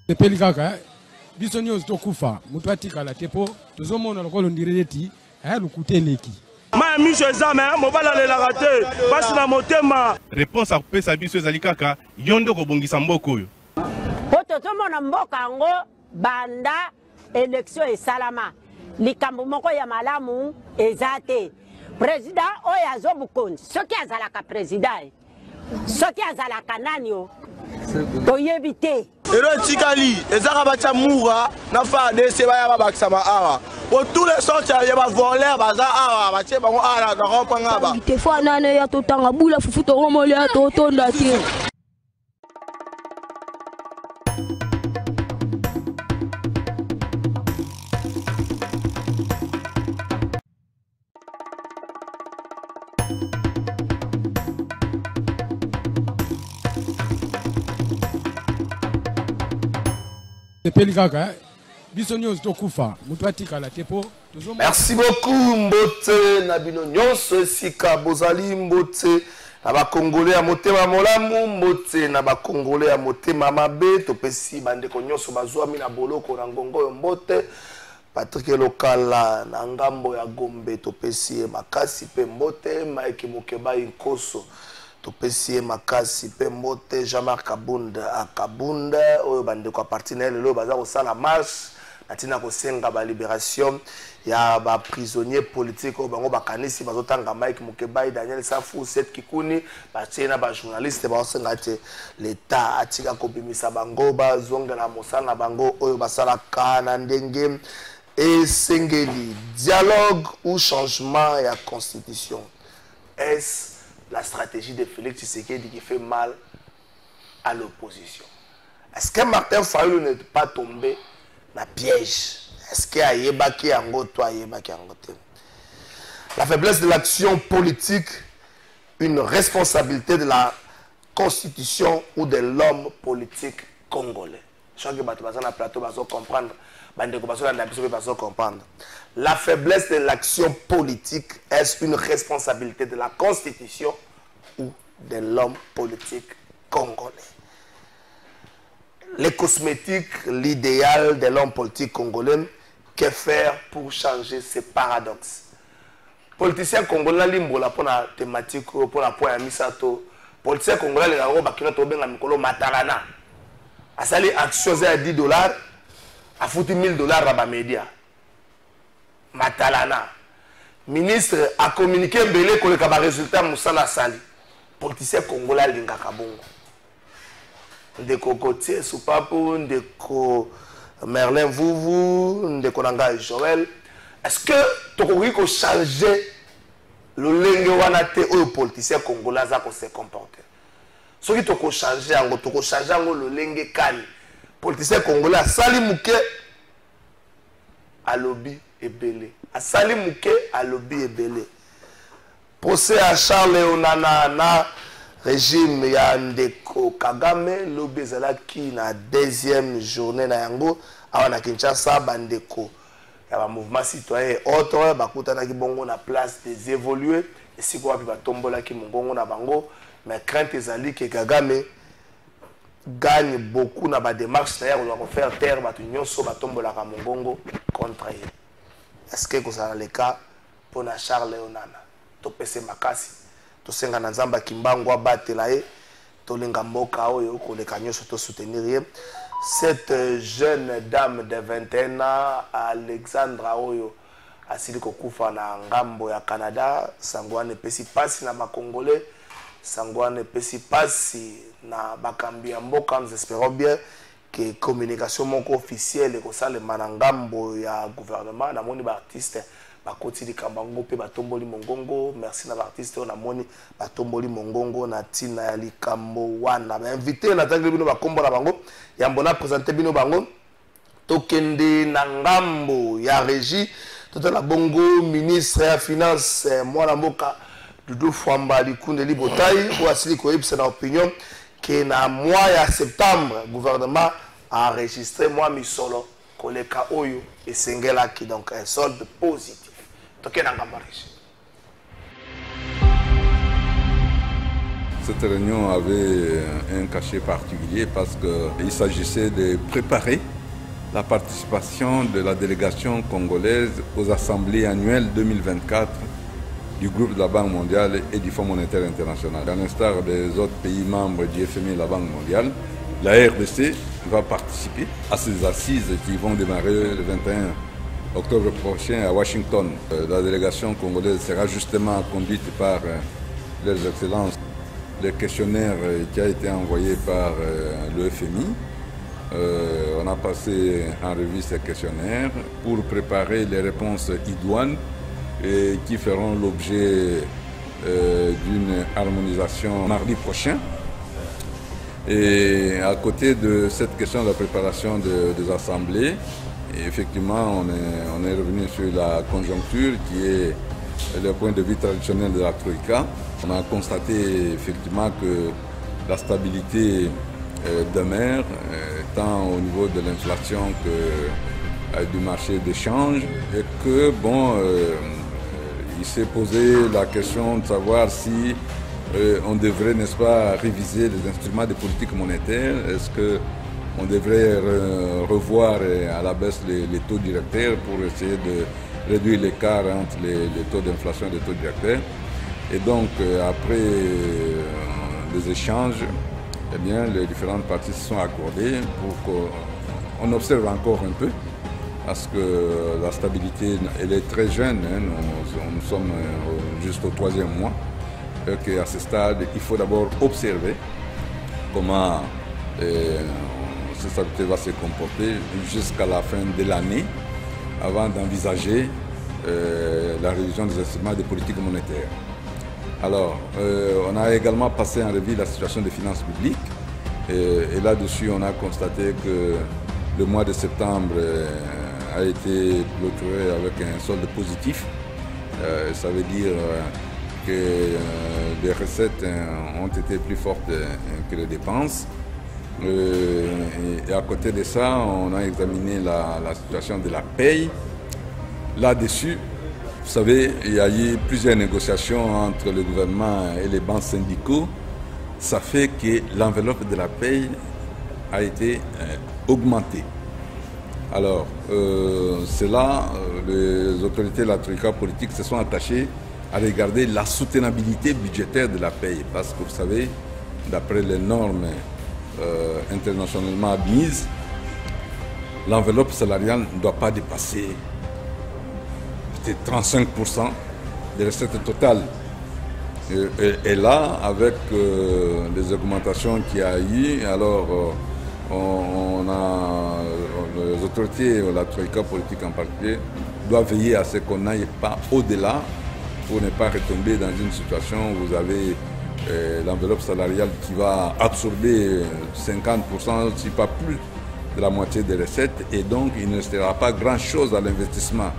Tepeli kaka biso nyonso tokufa mutu atikala tepo tozomona lokolo ndireti lukuteleki ma miso ezame mobala lelaka te basi na motema réponse akopesa biso ezali kaka yo nde kobongisa mboka oyo po tozomona mboka yango banda élection esalama likambo moko ya malamu eza te président oyo azobukonzi soki azalaka président soki azalaka nani o toyebi te ero tikali ezaka batia mura na fa dese baya babakisa ba awa pour tous les sortes ya ba voler baza awa batie bango ala na kopanga ba te fa nane ya totanga bula fufu to romole ya totonda te Tepeli kaka biso nyonso tokufa mutu atikala tepo tozomona. Merci beaucoup mbote na bino nyonso esika bozali mbote na ba congolais ya motema molamu mbote na ba congolais ya motema mabe topesi bandeko nyonso bazwami na boloko na ngongo yo mbote Patrick Lokala na ngambo ya Gombe topesi makasi pe mbote Mike Mokeba Inkoso topesi makasi pe mbote Jean-Marc Kabunda akabunda oyo bandeko partenaire lelo baza ko sala marche natina ko senga ba libération ya ba prisonnier politique oyo bango bakanisi bazotanga Mike Mokeba Daniel Safu Seth Kikuni ba tena ba journaliste ba senga te l'état atika ko bimisa bango ba zongela mosala bango oyo basala kana ndenge et Sengeli, dialogue ou changement et la constitution. Est-ce la stratégie de Félix Tshisekedi qui fait mal à l'opposition? Est-ce que Martin Fayulu n'est pas tombé dans le piège? Est-ce qu'il y a Yébaki Angoto, Yébaki Angote? La faiblesse de l'action politique, une responsabilité de la constitution ou de l'homme politique congolais. Je crois que dans le plateau, vous comprendre. La faiblesse de l'action politique est une responsabilité de la constitution ou de l'homme politique congolais. Les cosmétiques, l'idéal de l'homme politique congolais, que faire pour changer ces paradoxes? Politicien congolais limbola pour la thématique pour la point à misato. Politicien congolais les gars bakina to benga mikolo matalana. Asali action à $10. A foutu $1000 à la média. Matalana. Ministre a communiqué belé que le résultat Moussala Sali. Politicien congolais Lingaka Bongo. Ndeko Kotier Soupapo, Ndeko Merlin Vouvou, Ndeko Nanga Joël. Est-ce que tu as changé le lingue wanate ou politicien congolais à se comporter? Ce qui tu as changé, tu as changé le lingue kani. Politicien congolais a sali mouké à lobby et belé. A sali mouké à lobby et belé. Procès à Charles Onana na régime ya Ndeko Kagame lobby zalaki na deuxième journée na yango awana Kinshasa bandeko ya ba mouvement citoyen et autres bakutana ki bongo na place des évoluer et si quoi puis ba tombola ki mongongo na bango mais crainte ezali que Kagame gagne beaucoup dans la démarche d'ailleurs on doit faire terre batu nyonso batombola ka mongongo contre elle. Est-ce que ça le cas pour na Charles Onana to pese makasi to senga na nzamba kimbango abatela e to lenga mboka oyo ko le kanyoso to soutenir cette jeune dame de 21 ans Alexandra oyo asili kokufa na ngambo ya Canada sangwane pesi pasi na makongolais sangwane pesi pasi na bakambi ya mboka. Nous espérons bien que communication moko officielle ko sale manangambo ya gouvernement na moni ba artiste bakoti likambo yango mpe batomboli mongongo. Merci na baartiste oyo namoni batomboli mongongo na ntina ya likambo wana. Bainvite natangeli bino bakombo na bango yambo na présente bino bango. Tokende na ngambo ya régie totala bongo ministre ya finance mwana mboka Doudou Fwamba Likundeli Botai ou asili koyebisa na opinion que na mois ya septembre gouvernement a enregistré mois misolo koleka oyo esengela ki donc un solde positif. Tokende na ngambo régie. Cette réunion avait un cachet particulier parce qu'il s'agissait de préparer la participation de la délégation congolaise aux assemblées annuelles 2024 du groupe de la Banque mondiale et du Fonds monétaire international. À l'instar des autres pays membres du FMI et de la Banque mondiale, la RDC va participer à ces assises qui vont démarrer le 21 octobre prochain à Washington. La délégation congolaise sera justement conduite par leurs excellences. Le questionnaire qui a été envoyé par le FMI, on a passé en revue ces questionnaires pour préparer les réponses idoines et qui feront l'objet d'une harmonisation mardi prochain. Et à côté de cette question de la préparation des assemblées, effectivement, on est revenu sur la conjoncture qui est le point de vue traditionnel de la Troïka. On a constaté effectivement que la stabilité demeure, tant au niveau de l'inflation que du marché d'échange, et que bon, il s'est posé la question de savoir si on devrait, n'est-ce pas, réviser les instruments de politique monétaire. Est-ce qu'on devrait revoir à la baisse les taux directeurs pour essayer de réduire l'écart entre les taux d'inflation et les taux directeurs. Et donc, après les échanges, eh bien, les différentes parties se sont accordées pour qu'on observe encore un peu, parce que la stabilité, elle est très jeune, hein, nous sommes juste au 3e mois, et qu'à ce stade, il faut d'abord observer comment cette stabilité va se comporter jusqu'à la fin de l'année, avant d'envisager la révision des instruments de politique monétaire. Alors, on a également passé en revue la situation des finances publiques et là-dessus, on a constaté que le mois de septembre a été clôturé avec un solde positif. Ça veut dire que les recettes ont été plus fortes que les dépenses. Et à côté de ça, on a examiné la situation de la paye. Là-dessus, vous savez, il y a eu plusieurs négociations entre le gouvernement et les banques syndicaux. Ça fait que l'enveloppe de la paye a été augmentée. Alors, c'est là, les autorités de la troïka politique se sont attachées à regarder la soutenabilité budgétaire de la paye. Parce que vous savez, d'après les normes internationalement admises, l'enveloppe salariale ne doit pas dépasser 35% des recettes totales. Et là, avec les augmentations qu'il y a eu, alors les autorités, la troïka politique en particulier, doivent veiller à ce qu'on n'aille pas au-delà pour ne pas retomber dans une situation où vous avez l'enveloppe salariale qui va absorber 50%, si pas plus, de la moitié des recettes, et donc il ne restera pas grand-chose à l'investissement.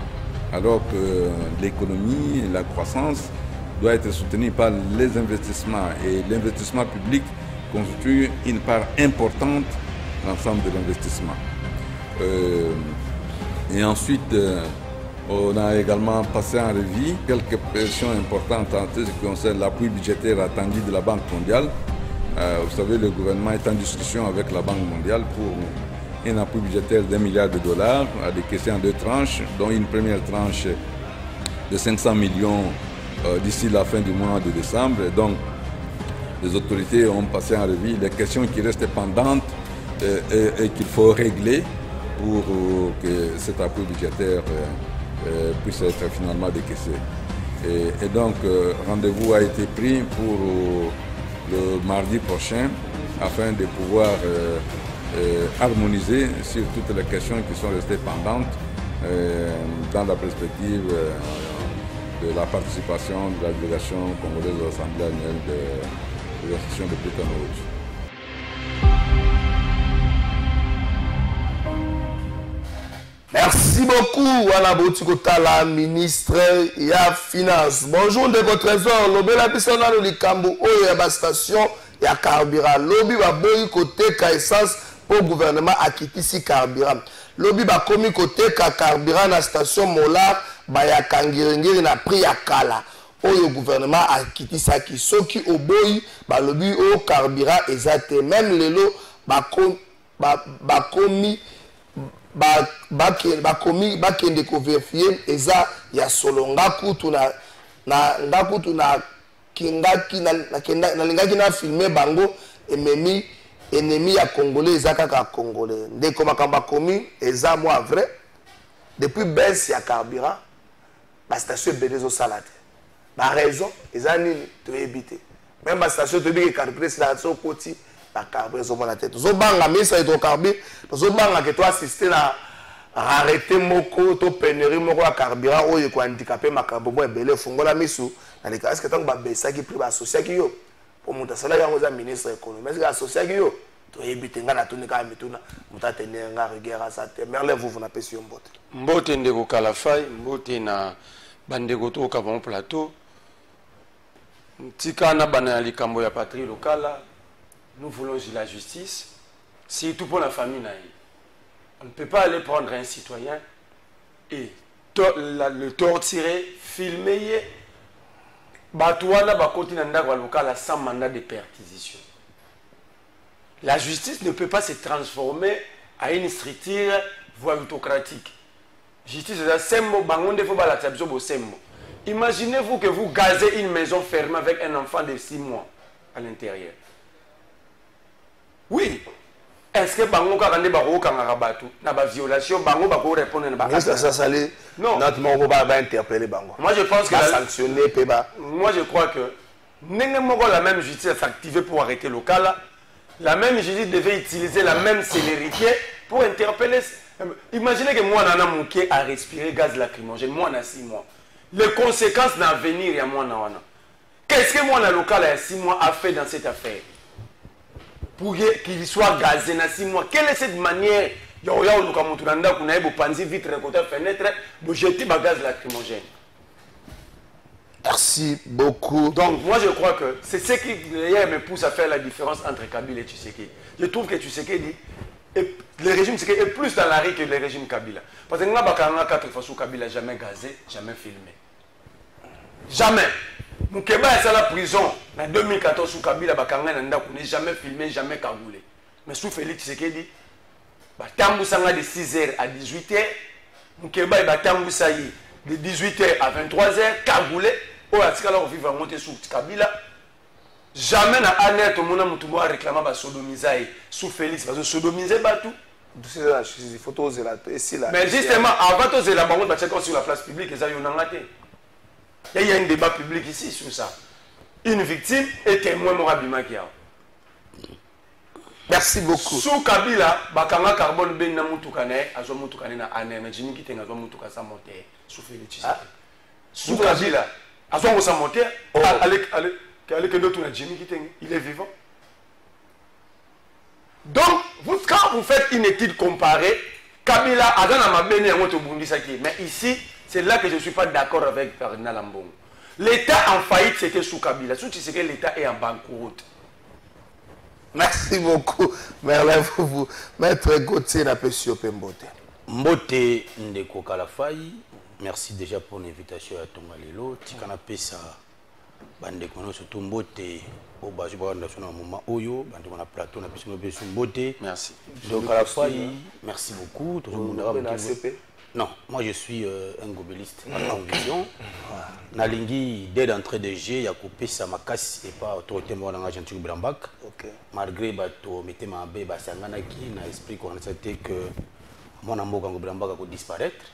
Alors que l'économie, la croissance doit être soutenue par les investissements, et l'investissement public constitue une part importante de l'ensemble de l'investissement. Et ensuite, on a également passé en revue quelques pressions importantes en ce qui concerne l'appui budgétaire attendu de la Banque mondiale. Vous savez, le gouvernement est en discussion avec la Banque mondiale pour un appui budgétaire d'$1 milliard à décaisser en 2 tranches, dont une première tranche de 500 millions d'ici la fin du mois de décembre. Et donc, les autorités ont passé en revue les questions qui restent pendantes et qu'il faut régler pour que cet appui budgétaire puisse être finalement décaissé. Et donc, rendez-vous a été pris pour le mardi prochain afin de pouvoir harmoniser sur toutes les questions qui sont restées pendantes dans la perspective de la participation de la délégation congolaise de l'Assemblée annuelle de l'association de Bretton Woods. Merci beaucoup, Wana Botikota, la ministre ya Finance. Bonjour, de votre trésor. Lobby la piscine dans le Likambo, oyo ya station ya carburant. Lobby va boy côté ka essence pour gouvernement akitisi carburant. Lobby va komi côté ka carburant na station Mola ba ya kangiringiri na prix ya kala. Oyo gouvernement akitisa ki soki oboyi ba lobby o carburant ezate même lelo ba komi bakende koverifier eza ya solo ngakutu na kingaki nalingaki na filme bango ememi ennemi ya congolais eza kaka congolais ndeko makambo akomi eza moi vrai depuis baisse ya carburant bastation ebele ezosala te baraison eza nini toyebi te même bastation toyebi ke carburant sila so koti carburant ezomona te tozobanga ministre hydrocarbure tozobanga ke toassiste na rarité moko to pénurie moko ya carburant oyo ekohandikape makambo mo ebele efungola misu naleka eske ntango babesaki prix baasosiaki yo po moto asalaki yango eza ministre économie eske asosiaki yo toyebi te nga natuni kaka mituna moto atene nga rigueur asa te merle vuvu napesi yo mbote mbote ndeko kalafai mbote na bandeko toyoka bango plateau tika na bana ya likambo ya patrie lokala. Nous voulons la justice, surtout pour la famille naïve. On ne peut pas aller prendre un citoyen et le torturer, filmer, sans mandat de perquisition. La justice ne peut pas se transformer à une structure autocratique. Justice, c'est un imaginez-vous que vous gazez une maison fermée avec un enfant de 6 mois à l'intérieur. Oui. Est-ce que bango kakande bako kangaka batu na ba violation bango bako répondre na ba ça salé non natmo ko ba interpeller bango. Moi je pense que sanctionner peba. Moi je crois que nenge moko la même justice s'activer pour arrêter le cas là. La même justice devait utiliser la même célérité pour interpeller. Imaginez que moi nana mouké à respirer gaz lacrymogène moi na 6 mois. Les conséquences d'avenir ya moi na wana. Qu'est-ce que moi na local à 6 mois a fait dans cette affaire? Pour qu'il soit gazé dans 6 mois. Quelle est cette manière? Il y a un panzi vitre côté fenêtre, pour jeter le gaz lacrymogène. Merci beaucoup. Donc moi je crois que c'est ce qui me pousse à faire la différence entre Kabila et Tshisekedi. Je trouve que Tshisekedi, le régime Tshisekedi est plus dans la rue que le régime Kabila. Parce que nous avons 4 fois sous Kabila, jamais gazé, jamais filmé. Jamais. Moukeba est à la prison en 2014 sous Kabila, Bakanga n'a jamais filmé, jamais cagoulé. Mais sous Félix Tshisekedi, Batamboussanga de 6h à 18h, Moukeba est Batamboussai de 18h à 23h, cagoulé, au Atikala on vit monter sous Kabila. Jamais n'a année tout le monde a réclamé la sodomisaï sous Félix, parce que sodomiser Batou. Il faut oser là. Mais justement, avant de oser là, on va checker sur la place publique, et ça y en a raté. Il y a un débat public ici sur ça. Une victime est témoin Morabimakia. Merci beaucoup. Sous Kabila, Bakanga Carbone Ben Namutukane, Azo Mutukane na Ane, na Jimmy Kiteng, Azo Mutuka sa monter, sous Félix. Sous Kabila, Azo Musa monter, allez que d'autres na Jimmy Kiteng, il est vivant. Donc, quand vous faites une étude comparée, Kabila, Azana Mabene, mais ici, c'est là que je ne suis pas d'accord avec Ferdinand Lambongo. L'État en faillite, c'était sous Kabila. Sous Tshisekedi, l'État est en banqueroute. Merci beaucoup. Merci vous. Maître Gauthier Napesio Pembote. Mbote Ndeko Kalafai. Merci déjà pour l'invitation à Tongalelo. Tikana Pesa. Bandeko no surtout Mbote. Au bas du moment Oyo. Bandeko na plateau na Pesa Mbote. Merci. Donc Kalafai. Merci beaucoup. Tout le monde non, moi je suis un gobeliste en vision. Nalingi, dès l'entrée de jeu, il y a coupé ça ma casse et pas autorité moi dans l'agent du Brambak. Malgré bateau, mettez ma bébé, ça n'a qui n'a esprit qu'on a accepté que mon amour quand Brambak a disparaître.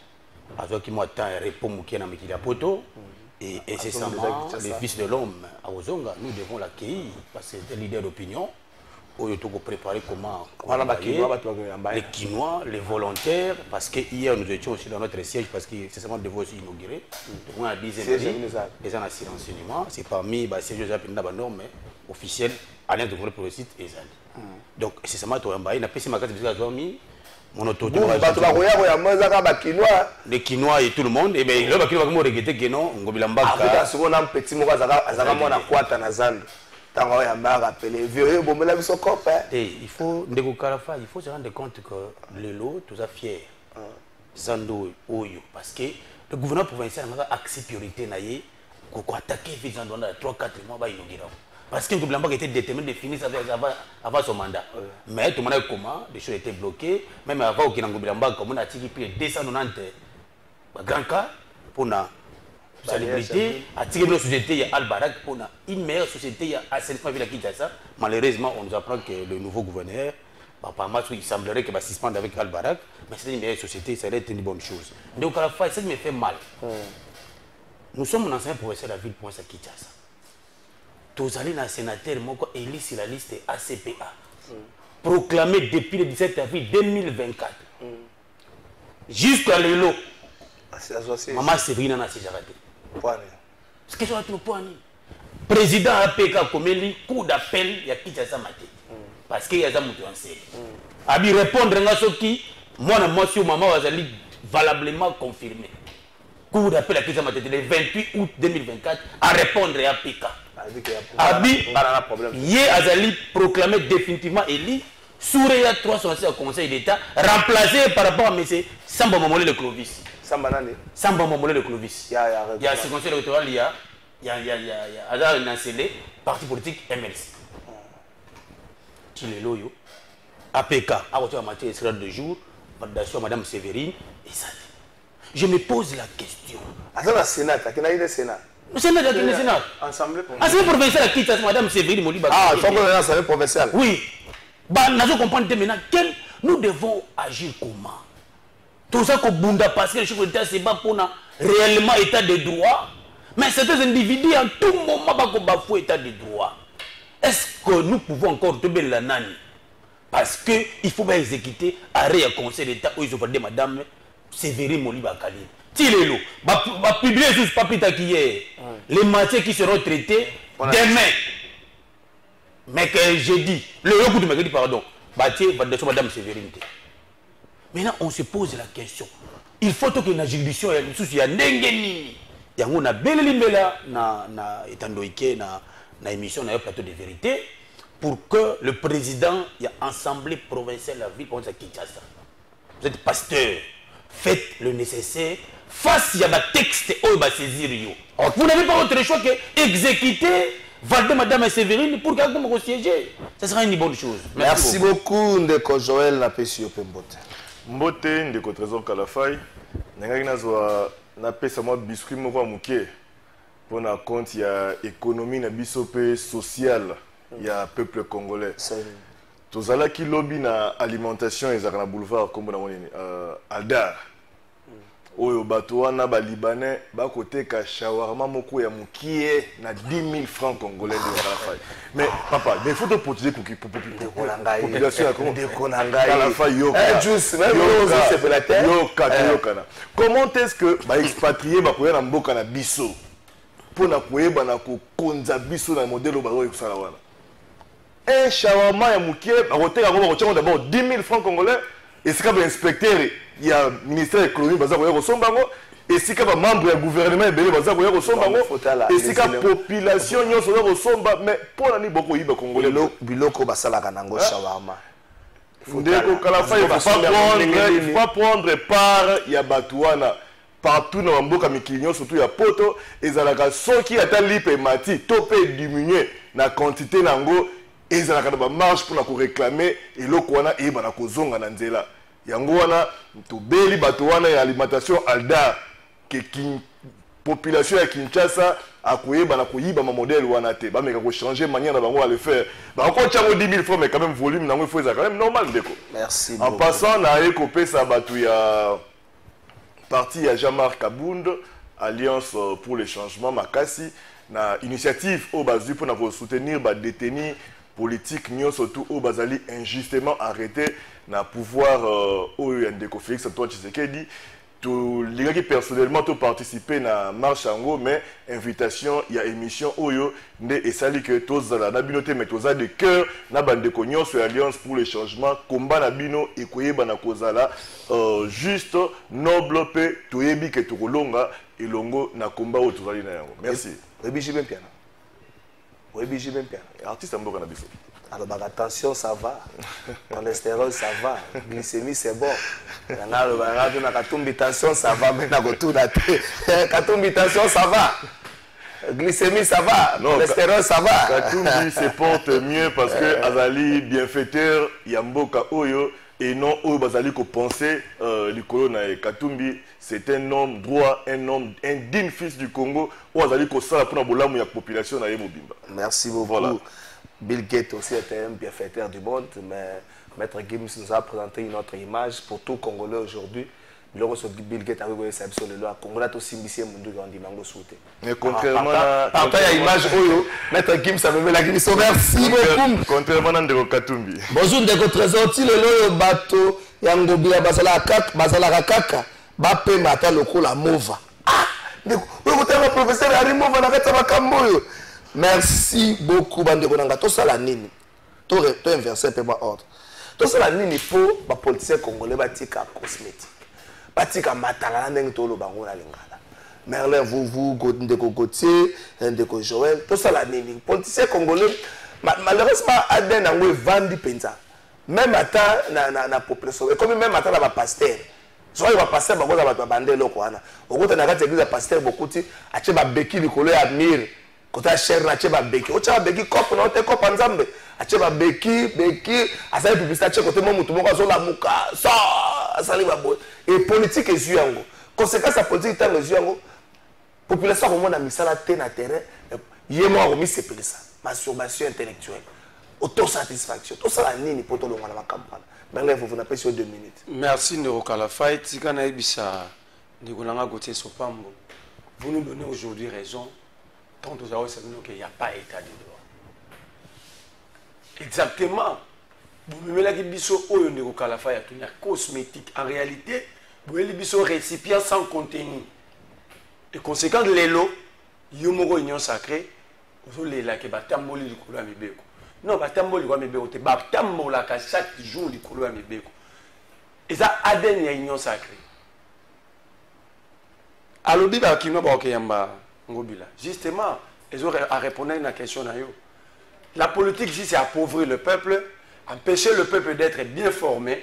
Avec qui moi tant répond mouké na mekila poto et incessamment les fils de l'homme à Ozonga, nous devons l'accueillir parce que c'est un leader d'opinion. Oyo to préparer comment les Quinois, les volontaires, parce que hier nous étions aussi dans notre siège parce que c'est seulement devait aussi inaugurer. On a 10 les gens assis renseignement, c'est parmi les sièges de normes officiels Alliance de progressiste et Zali. Donc c'est seulement toi il n'a pas si ma carte de dormi mon autorité les Quinois et tout le monde et bien là qui va me regretter que non Ngobilamba ka on a un petit mot azaka mona kwata na zando. Il faut, il faut se rendre compte que les lots, tout ça fier. Zando Oyo. Parce que le gouvernement provincial a accès priorité pour attaquer les Zando dans 3-4 mois. Parce que le gouvernement était déterminé de finir avant son mandat. Mais tout le monde a comment, les choses étaient bloquées. Même avant qu'il y ait un gouvernement, comme on a tiré plus de 290 grands cas pour la célébrité, à tirer nos sociétés, il y a Al-Barak, pour une meilleure société, il y a Assainissement Ville Kinshasa. Malheureusement, on nous apprend que le nouveau gouverneur, il semblerait qu'il va suspendre avec Al-Barak, mais c'est une meilleure société, ça va être une bonne chose. Donc, à la fois, ça me fait mal. Nous sommes un ancien professeur de la ville pour Kinshasa. Tous allés dans le sénateur, élu sur la liste ACPA, proclamé depuis le 17 avril 2024, jusqu'à l'élo. Maman Séverine n'a pas raté. Ce que je vais te président APK comme lui, coup d'appel, il y a qui ça maté. Parce qu'il y a ça monté en série. A bien répondre à ce qui, moi, sur maman, Wazali, valablement confirmé. Coup d'appel à qui ça maté le 28 août 2024 à répondre à APK. Abi, hier, Azali proclamé définitivement élu. Souréa 306 au Conseil d'État, remplacé par rapport à M. Samba Momole de Clovis. Samba Momole de Clovis. Il y a ce conseil électoral, il y a un ancélé, parti politique MLC. Qui est loyo. APK, à votre matière de jour, Madame Séverine et ça. Je me pose la question. Le Sénat, le Sénat. Le Sénat, le Sénat. Assemblée provinciale, qui Madame Séverine Moliba. Ah, c'est l'Assemblée provinciale. Oui. Nous comprenons maintenant nous devons agir comment. Tout ça qu'on bunda parce que le chef d'État c'est pas pour réellement état de droit. Mais certains individus en tout moment pas bafouer état de droit. Est-ce que nous pouvons encore tomber la nani? Parce que il faut bien exécuter arrêt à conseil d'État où ils ont fait Madame Séverine Moliba Kali. Tirez-le. Va publier sur ce papier qui est les matières qui seront traitées demain. Mais que j'ai dit, le coup de mercredi, pardon, Madame Séverine. Maintenant, on se pose la question. Il faut que la juridiction, il y a Nengeni. Il y a une belle ligne là, na émission, na plateau de vérité, pour que le président, il y a Assemblée provinciale de la ville, pour Kinshasa. Vous êtes pasteur, faites le nécessaire. Face, il y a des textes, vous n'avez pas autre choix que exécuter. Valde Madame Séverine pour qu'elle puisse siéger. Ça sera une bonne chose. Merci beaucoup, Ndeko Joël Napesi Opembote. Mbote, Ndeko Trésor Kalafay. Na pesa moi biscuit moko muke. Pour na compte il y a économie na bisope sociale, il y a peuple congolais. Tozala ki lobby na alimentation et na boulevard comme na monene Aldar. Oyo bato wana ba libanais ba côté ka shawarma moko ya mukie na 10 000 francs congolais de Kalafay. Mais papa, des photos pour dire pour population à Kalafay yo. Juste même c'est pour la terre. Comment est-ce que ba expatrié ba koya na mboka na biso pour na koyeba na ko konza biso na modèle ba oyo kusala wana. Un shawarma ya mukie ba côté ka ko d'abord 10 000 francs congolais et c'est comme inspecteur il y a ministère de l'économie baza koya ko sombango et si ka membre du gouvernement belé baza koya ko sombango et si ka population nyonso ko somba mais pour la ni boko yiba congolais biloko basala kanango shawarma. Ndeko Kalafay il faut pas prendre part ya batuana partout dans mboka mikili surtout ya poto ezalaka soki ata lipe mati to pe diminuer na quantité nango ezalaka na ba marge pour na ko réclamer eloko wana e bana ko zonga na nzela yango wana to beli bato wana ya alimentation Alda que population ya Kinshasa a koyeba na koyiba ma modèle wana te ba meka ko changer manière na bango à le faire ba encore tiango 10 000 francs mais quand même volume nango il faut ça quand même normal Ndeko. Merci en passant na ekopé sa batu ya parti à Jean-Marc Kabound, Alliance pour le changement Makasi, na initiative au bas pour soutenir les détenus politique surtout au bazali injustement arrêté na pouvoir au Ndeko Félix Antoine Tshisekedi. Les gens qui personnellement ont participé à la marche en haut, mais invitation, il y a émission Oyo, et ça dit que tous la nabinoté, mais tous de cœur, na bande cognon sur l'Alliance pour le changement, combat nabino et koye bana kozala, juste noble pe toyebi que tu rolonga et longo na combat au tourali na yango. Merci. Oyebi jibe piano. Oyebi jibe piano. Artiste amboka na biso. Alors, bah, attention, ça va. Cholestérol, ça va. Glycémie, c'est bon. Tension, ça va. Tension, ça va. Glycémie, ça va. Cholestérol, ça va. Katumbi se porte mieux parce que Azali, bienfaiteur, Yamboka Oyo, et non Oyo Bazali ko penser l'Ikolo na Katumbi, c'est un homme droit, un homme, un digne fils du Congo, ou Azali ko sala pour la bolamu ya population na Yemobimba. Merci beaucoup. Voilà. Bill Gates aussi était un bienfaiteur du monde, mais Maître Gims nous a présenté une autre image pour tout Congolais aujourd'hui. Bill Gates a vu ça sur le loi. Congolais aussi mbissé mundu grandi mango souté. Mais contrairement à l'image Oyo, Maître Gims a vu la Gims. Merci beaucoup. Contrairement à Ndeko Katumbi. Bonjour Ndeko Trésor, ti le loyo bato yangobia basala kaka ba pe mata lokola mova. Ah, Ndeko, vous êtes professeur Harry Mova na kata makambo. Merci beaucoup, bande de tout ça la nini. Tout inversé peu ordre. Tout ça la nini pour les politiciens congolais batika cosmétique. Batika matala ndenge to lo bango na lingala. Merlin vous Ndeko Gauthier, Ndeko Joël, tout ça la nini. Politiciens congolais malheureusement aden nango vandi penza. Même ata na population et comme même ata na ba pasteur. Soit ba pasteur bango za ba bande loko ana. Okota na kati église pasteur bokuti ache ba beki likolo ya admire. Quand tu cher na cheba beki o cheba beki cop na te cop nzambe a cheba beki asa publicité che côté mo mutu moko zo la muka ça asali ba boy et politique ezu yango conséquence à politique tango ezu yango population ko mona misala te na terrain yemo ko mi sepelisa masturbation intellectuelle autosatisfaction tout ça la nini poto longa na campagne benga vous n'avez pas 2 minutes. Merci Ndeko Kalafai tika na ebisa Ndeko nanga Gauthier Sopambo. Vous nous donnez aujourd'hui raison. Tant aux autres, qu'il n'y a pas état de droit. Exactement. Vous me mettez biso oyo Ndeko Kalafai tout une cosmétique. En réalité, vous mettez biso récipient sans contenu. Et conséquent de l'élo, yomoro union sacrée, vous les là que batamboli du kolo amibeko. Non, batamboli du amibeko, te batambola ka chaque jour du kolo amibeko. Et ça aden ya union sacrée. Alors biba kino ba okeyamba. Justement, ils ont à répondre à une question. La politique ici, c'est appauvrir le peuple, empêcher le peuple d'être bien formé,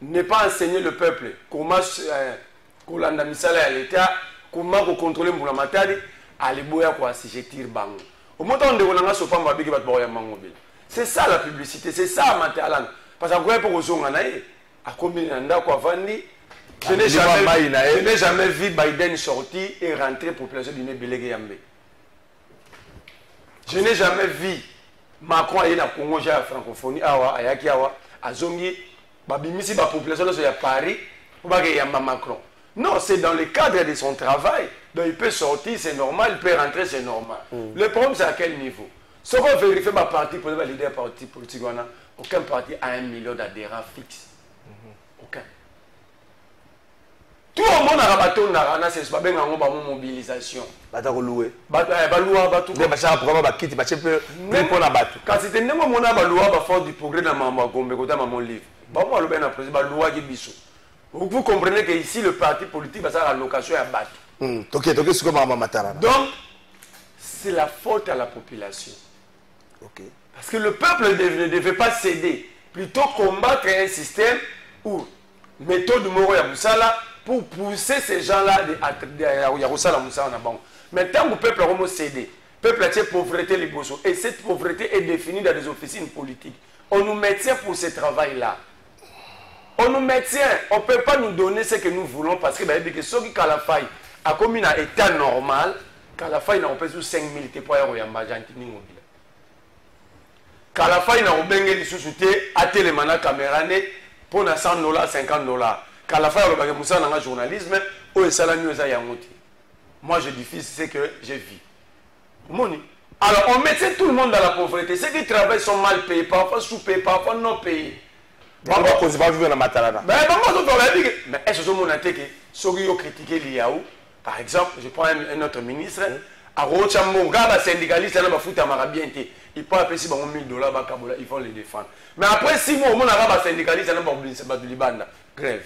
ne pas enseigner le peuple comment l'État, comment contrôler mon matériel, aller boire quoi si je tire bang. Au moment où on a c'est ça la publicité, c'est ça matériel. Parce que pour aux gens à combien quoi vendre. Je n'ai jamais vu Biden sortir et rentrer pour population du Nébélé Yambe. Je n'ai jamais vu Macron aller dans le Congo, à la francophonie, à Ayaki, à Zongi, Babimisi, la population de Paris, pour Macron. Non, c'est dans le cadre de son travail. Donc il peut sortir, c'est normal, il peut rentrer, c'est normal. Le problème, c'est à quel niveau? Si on vérifie ma parti, pour le leader parti politique, aucun parti a 1 million d'adhérents fixes. Aucun. Tout le monde a rabattu c'est pas bien une mobilisation. Bata loué. Baloué. Des machins programme ba kiti ba chepe pour la battu. Quand c'était némo mona baloué ba fort du progrès dans ma gombe côté mon livre. Ba moi le ben après baloué qui biso. Vous comprenez que ici le parti politique va ça la location à battu. OK, ce que maman matara. Donc c'est la faute à la population. OK. Parce que le peuple ne devait pas céder, plutôt combattre un système où méthode Moro ya Moussala pour pousser ces gens-là à Yarosala Moussala. Mais tant que le peuple a cédé, le peuple a pauvreté les bossos. Et cette pauvreté est définie dans des officines politiques. On nous maintient pour ce travail-là. On nous maintient. On ne peut pas nous donner ce que nous voulons parce que ceux qui Kalafai a commis un état normal, Kalafai n'a pas eu 5 000 pour y avoir mobile. Kalafai n'a pas eu sous-souté à télémana caméra pour $100, $50. Kalafai a eu un journalisme où il s'est mis à Moi, je diffuse ce que j'ai vu. Alors, on mettait tout le monde dans la pauvreté. Ceux qui travaillent sont mal payés, parfois sous-payés, parfois non payés. Mais est-ce que mon attaque, ceux qui ont critiqué l'IAO, par exemple, je prends un autre ministre, à Rochamonga, syndicaliste, il peut appeler $1 000, il faut les défendre. Mais après 6 mois, on a syndicaliste, il y a grève.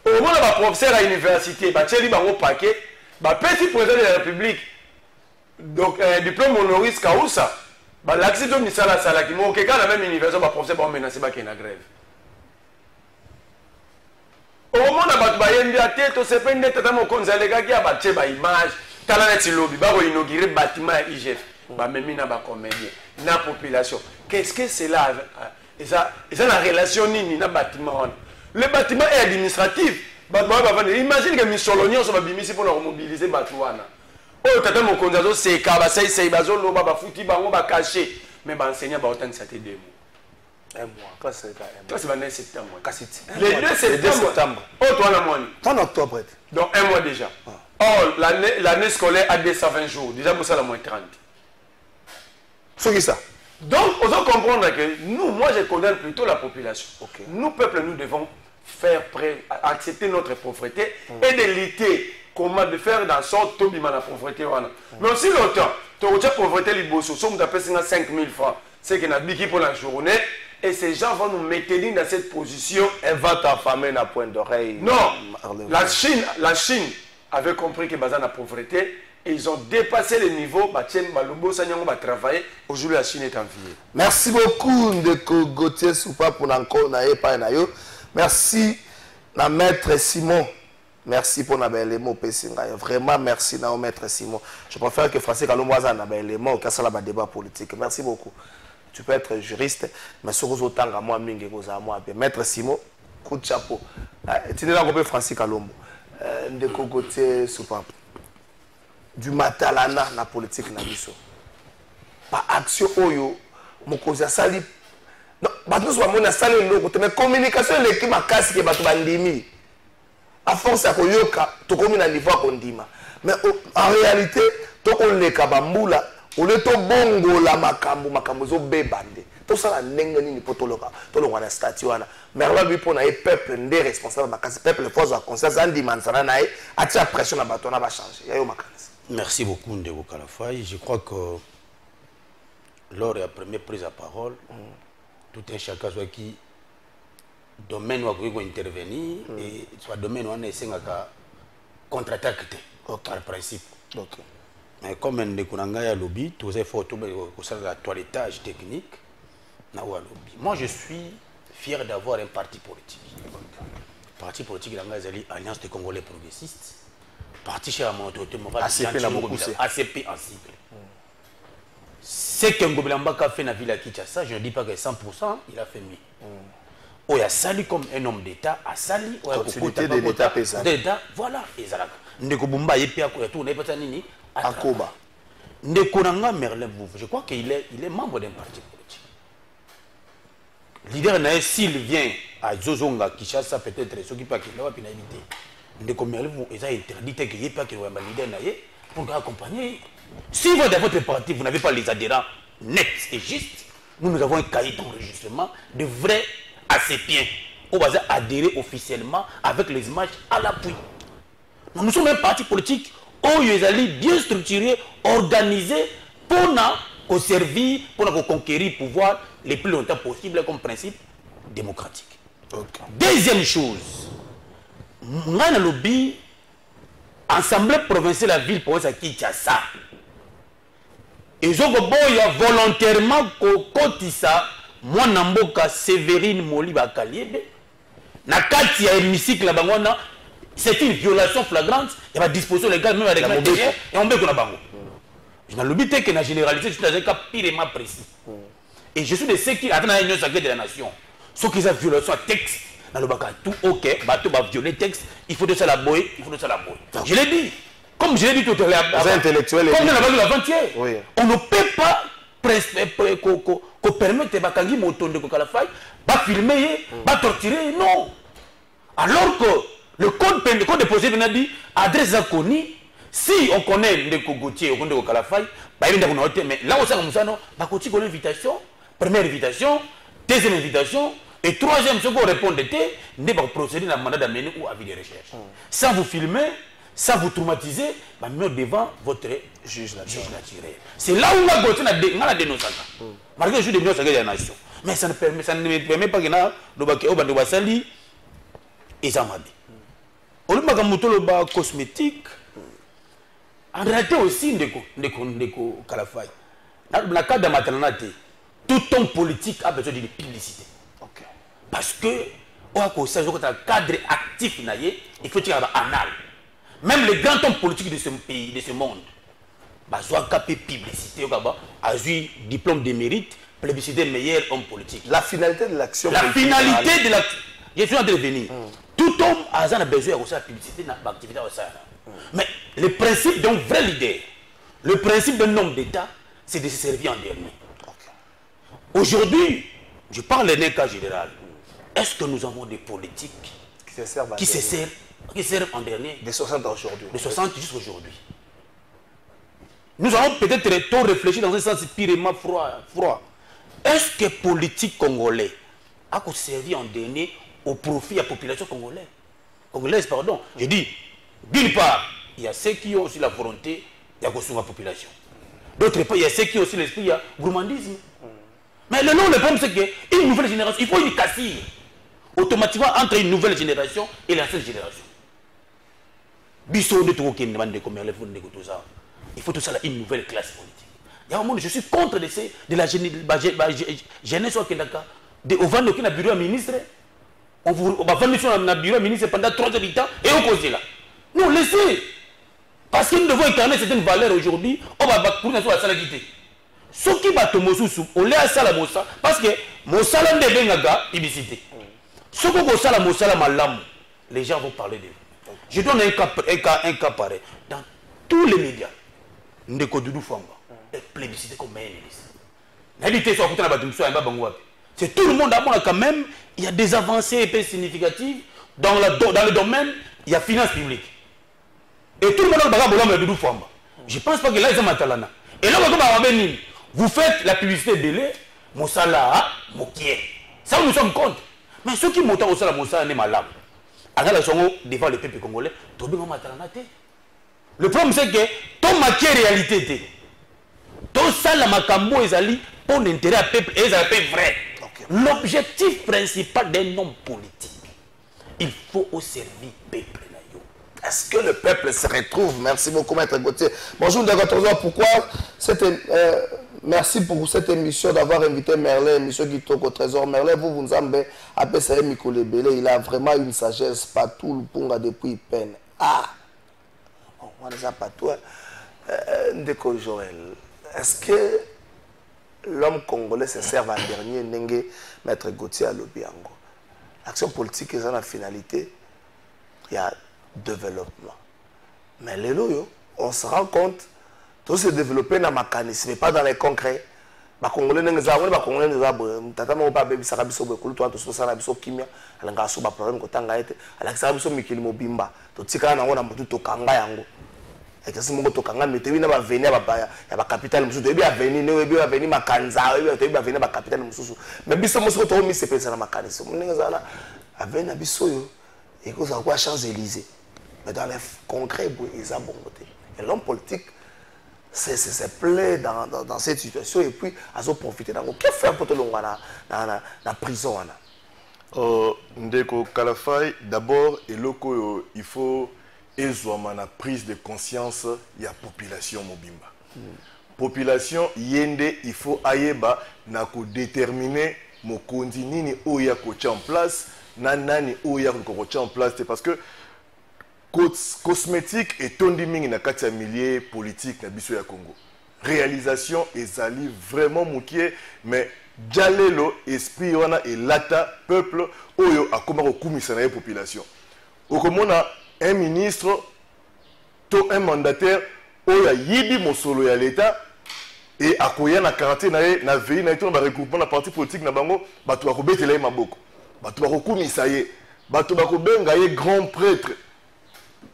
Au moment où un professeur à l'université, il y a un paquet, petit président de la République, donc diplôme honoris causa, l'accès de Misala Salaki, mais quand la même université, le professeur va menacer qu'il y a une grève. Au moment où il y a un tête, on sait pas une tête, on a une image, on a un lobby, on a inauguré le bâtiment à IGF, on a mis un comédien, la population. Qu'est-ce que c'est là? C'est la relation ni le bâtiment. Le bâtiment est administratif. Imagine que Missoloniens sont mobilisés pour mobiliser le bâtiment. Oh, tata mon konzazo c'est kabasai c'est bazo loba ba futi bango ba caché mais ba enseignant ba autant ça te démo. Un mois, classe c'est 29 septembre. Le 2 septembre. Oh toi la moine. En octobre. Donc un mois déjà. Oh l'année scolaire a 220 jours. Déjà pour ça la moins 30. C'est qui ça? Donc on doit comprendre que nous, moi je connais plutôt la population. Okay. Nous peuple nous devons faire prêt à accepter notre pauvreté et de lutter. Comment de faire dans sorte de la pauvreté. Mais aussi longtemps, tu as pauvreté, les bosses, on a payé 5 000 francs. C'est qu'on a biki pour la journée. Et ces gens vont nous maintenir dans cette position. Elle va t'affamer à point d'oreille. Non. La Chine avait compris que Bazan a pauvreté. Et ils ont dépassé le niveau. Travailler. Aujourd'hui, la Chine est enviée. Merci beaucoup, Ndeko Gauthier Soupa, pour encore. Merci, la maître Simon. Merci pour les mots. Vraiment, merci, maître Simon. Je préfère que Français Kalomboisa ait les mots qu'à ça la débat politique. Merci beaucoup. Tu peux être juriste, mais sur les autant à moi, maître Simon, coup de chapeau. Tu n'es pas compris Français Kalombo. Ndeko Gauthier Soupa. Du matalana na politique na biso. Pas action oyo, mokozi asali. Non, bato so amona sali loko, mais communication l'équipe makasi ke bato bandimi. À force à koyoka, to komi na niveau kondima. Mais en réalité, to koleka bambula, ole to bongo la makambo zo bebande. To sala ndenge nini potoloka, to longa na statut wana. Mais là lui pour na peuple ndé responsable makasi peuple force à conscience andimansana na atia pression na bato na ba changer. Yayo makasi. Merci beaucoup Ndeko Kalafay. Je crois que lors de la première prise à parole, tout un chacun soit qui domaine où il intervenir et soit domaine où on essaie de contre-attaque par principe. Mais comme Ndeko Nangaya lobby, tous les photos de la toilettage technique, moi je suis fier d'avoir un parti politique. Le parti politique de l'Alliance des Congolais progressistes. Parti chez la montée, ACP en cycle. Ce que Ngobelambaka a fait dans la ville à Kinshasa, je ne dis pas que 100%, il a fait mieux. Il a sali comme un homme d'État, a sali, continuité de l'État pesant. Voilà, Ezalaka. Ndeko Bumba yepi a tourné pas nini à Koba. Ndeko Nanga Merlin Bouf, je crois qu'il est membre d'un parti politique. Leader nae s'il vient à Zozonga Kinshasa peut-être ceux qui pas qu'il va puis éviter. Ndeko Merlin Bouf, ils ont interdit que il pas que le leader nae pour accompagner. Si vous dans votre parti, vous n'avez pas les adhérents nets et justes, nous avons un cahier d'enregistrement de vrais ACPiens. On va adhérer officiellement avec les images à l'appui. Nous sommes un parti politique où ils sont bien structurés, organisés pour servir, pour conquérir le pouvoir le plus longtemps possible comme principe démocratique. Deuxième chose, nous avons un lobby, Assemblée provinciale de la ville pour Kinshasa. Ils ont volontairement cotisa moi Namboka Séverine Moliba Kaliebe na kati ya hémicycle la bangona, c'est une violation flagrante et la disposition légale même avec la et on met na bango. Je n'ai l'obité que na généralité c'est un cas pirement précis. Et je suis de ceux qui attendent l'union sacrée de la nation. Ceux qui ont violation texte dans le baka tout OK, bateau va violer texte, il faut de ça la boy, il faut de ça la boy. Je l'ai dit. Comme je l'ai dit tout à l'heure, comme on a parlé l'avant-hier, on ne peut pas permettre Bakangi Motonde Kalafay de filmer, de torturer, non. Alors que le code de procédure a dit adresse à Koni, Si on connaît Ndeko Gauthier, on connaît Ndeko Kalafay, mais là où ça comme ça, non, Bakoti connaît l'invitation, première invitation, deuxième invitation, et troisième, ce qu'on répond d'été, n'est pas procéder dans le mandat d'amener ou avis de recherche. Sans vous filmer, sans vous traumatiser, même devant votre juge naturel. C'est là où on a dénoncé. Malgré que je dénonce la nation. Mais ça ne permet pas que nous basali et ça m'a dit. Au lieu de cosmétique, en réalité aussi, Ndeko Kalafay. Dans le cadre de la maternité, tout homme politique a besoin de publicité. Parce que, dans le cadre actif, il faut tirer un anal. Même les grands hommes politiques de ce pays, de ce monde, ils ont capé publicité, ils ont diplôme de mérite, plébiscité meilleur homme politique. La finalité de l'action. La finalité de l'action. Je suis en train de venir. Tout homme a besoin de la publicité dans l'activité. Mais le principe d'un vrai leader, le principe d'un homme d'État, c'est de se servir en dernier. Aujourd'hui, je parle d'un cas général. Est-ce que nous avons des politiques qui servent en dernier? De 60 à aujourd'hui. De 60 jusqu'à aujourd'hui. Nous avons peut-être trop réfléchi dans un sens purement froid. Est-ce que politique congolais a servi en dernier au profit de la population congolaise, pardon. Je dis, d'une part, il y a ceux qui ont aussi la volonté de construire la population. D'autre part, il y a ceux qui ont aussi l'esprit de gourmandisme. Mais le problème, c'est qu'une nouvelle génération, il faut une cassure automatiquement entre une nouvelle génération et l'ancienne génération. Il faut tout ça, une nouvelle classe politique. Il y a un moment, je suis contre de la jeunesse au vendre aucun bureau à ministre. On va vendre un bureau à ministre pendant 3 heures de temps et on cause là. Non, laissez. Parce que nous devons incarner certaines valeurs aujourd'hui. On va pour la salagité. Ce qui va te mousser, on l'a à la mossa. Parce que mon salam de Bengaga, publicité. Ce qu'on va à la mossa, les gens vont parler de vous. Je donne un cas pareil. Dans tous les médias, Ndeko Doudou Famba est plébiscité comme meilleur ministre. C'est tout le monde à moi quand même, il y a des avancées épais significatives dans le domaine, il y a finance publique. Et tout le monde a Doudou Famba. Je ne pense pas que là, ils ont Matalana. Et là, vous faites la publicité belé, Moussala, Mokié. Ça, nous sommes contre. Mais ceux qui montent au Sala Moussala, n'est malade. Alors, ils sont devant le peuple congolais, le problème, c'est que ton maquet réalité, ton sala makambo ezali pour l'intérêt à peuple et ça fait vrai. L'objectif principal d'un homme politique, il faut au servir peuple. Est-ce que le peuple se retrouve? Merci beaucoup, Maître Gauthier. Bonjour, pourquoi merci pour cette émission, d'avoir invité Merlin, émission qui toque au Trésor. Merlin, vous nous avez appelé ça Mikole Belé. Il a vraiment une sagesse, pas tout le ponga depuis peine. Ah! Bon, on ne pas toi. Ndeko Joël, est-ce que l'homme congolais se sert en dernier, Nengue, Maître Gauthier à l'Obiango? L'action politique est la finalité. Il y a développement. Mais les loyaux, on se rend compte, tout se développer dans le mécanisme, mais pas dans les concrets. Les Congolais ne sont pas Congolais, ne sont pas Congolais, ne sont pas Congolais, ne sont pas Congolais, ne sont pas Congolais, ne sont pas Congolais, ne sont pas Congolais, ne sont pas Congolais. Et que si mon to kanga metewi na ba venir ba capitale mususu ebi avenir ne ebi avenir makanza ebi avenir ba capitale mususu mais biso mususu to mi sepe sana makanisa muninga zana avenir biso yo et que ça quoi Champs-Élysées mais dans les concrets ils ont bonté et l'homme politique c'est plaît dans cette situation et puis ils ont profité dans que faire pour te longa na prison là Ndeko Kalafay d'abord et loko il faut ezwama na prise de conscience ya population mobimba. Population yende il faut ayeba na ko déterminer mokondi nini oya ko en place na nani oya ko en place parce que cosmétique et tondi mingi na kati ya milieu politique na biso ya Congo. Réalisation ezali vraiment mukie mais jalelo esprit wana et lata peuple oyo akoma ko kumisa na population. Okomona un ministre, un mandataire, oya yibi mosolo ya l'État et akoya na karaté na veille na eton ba regroupement na parti politique na bango batu ba ko betela maboko batu ba ko kumisa ye batu ba ko benga ye grand prêtre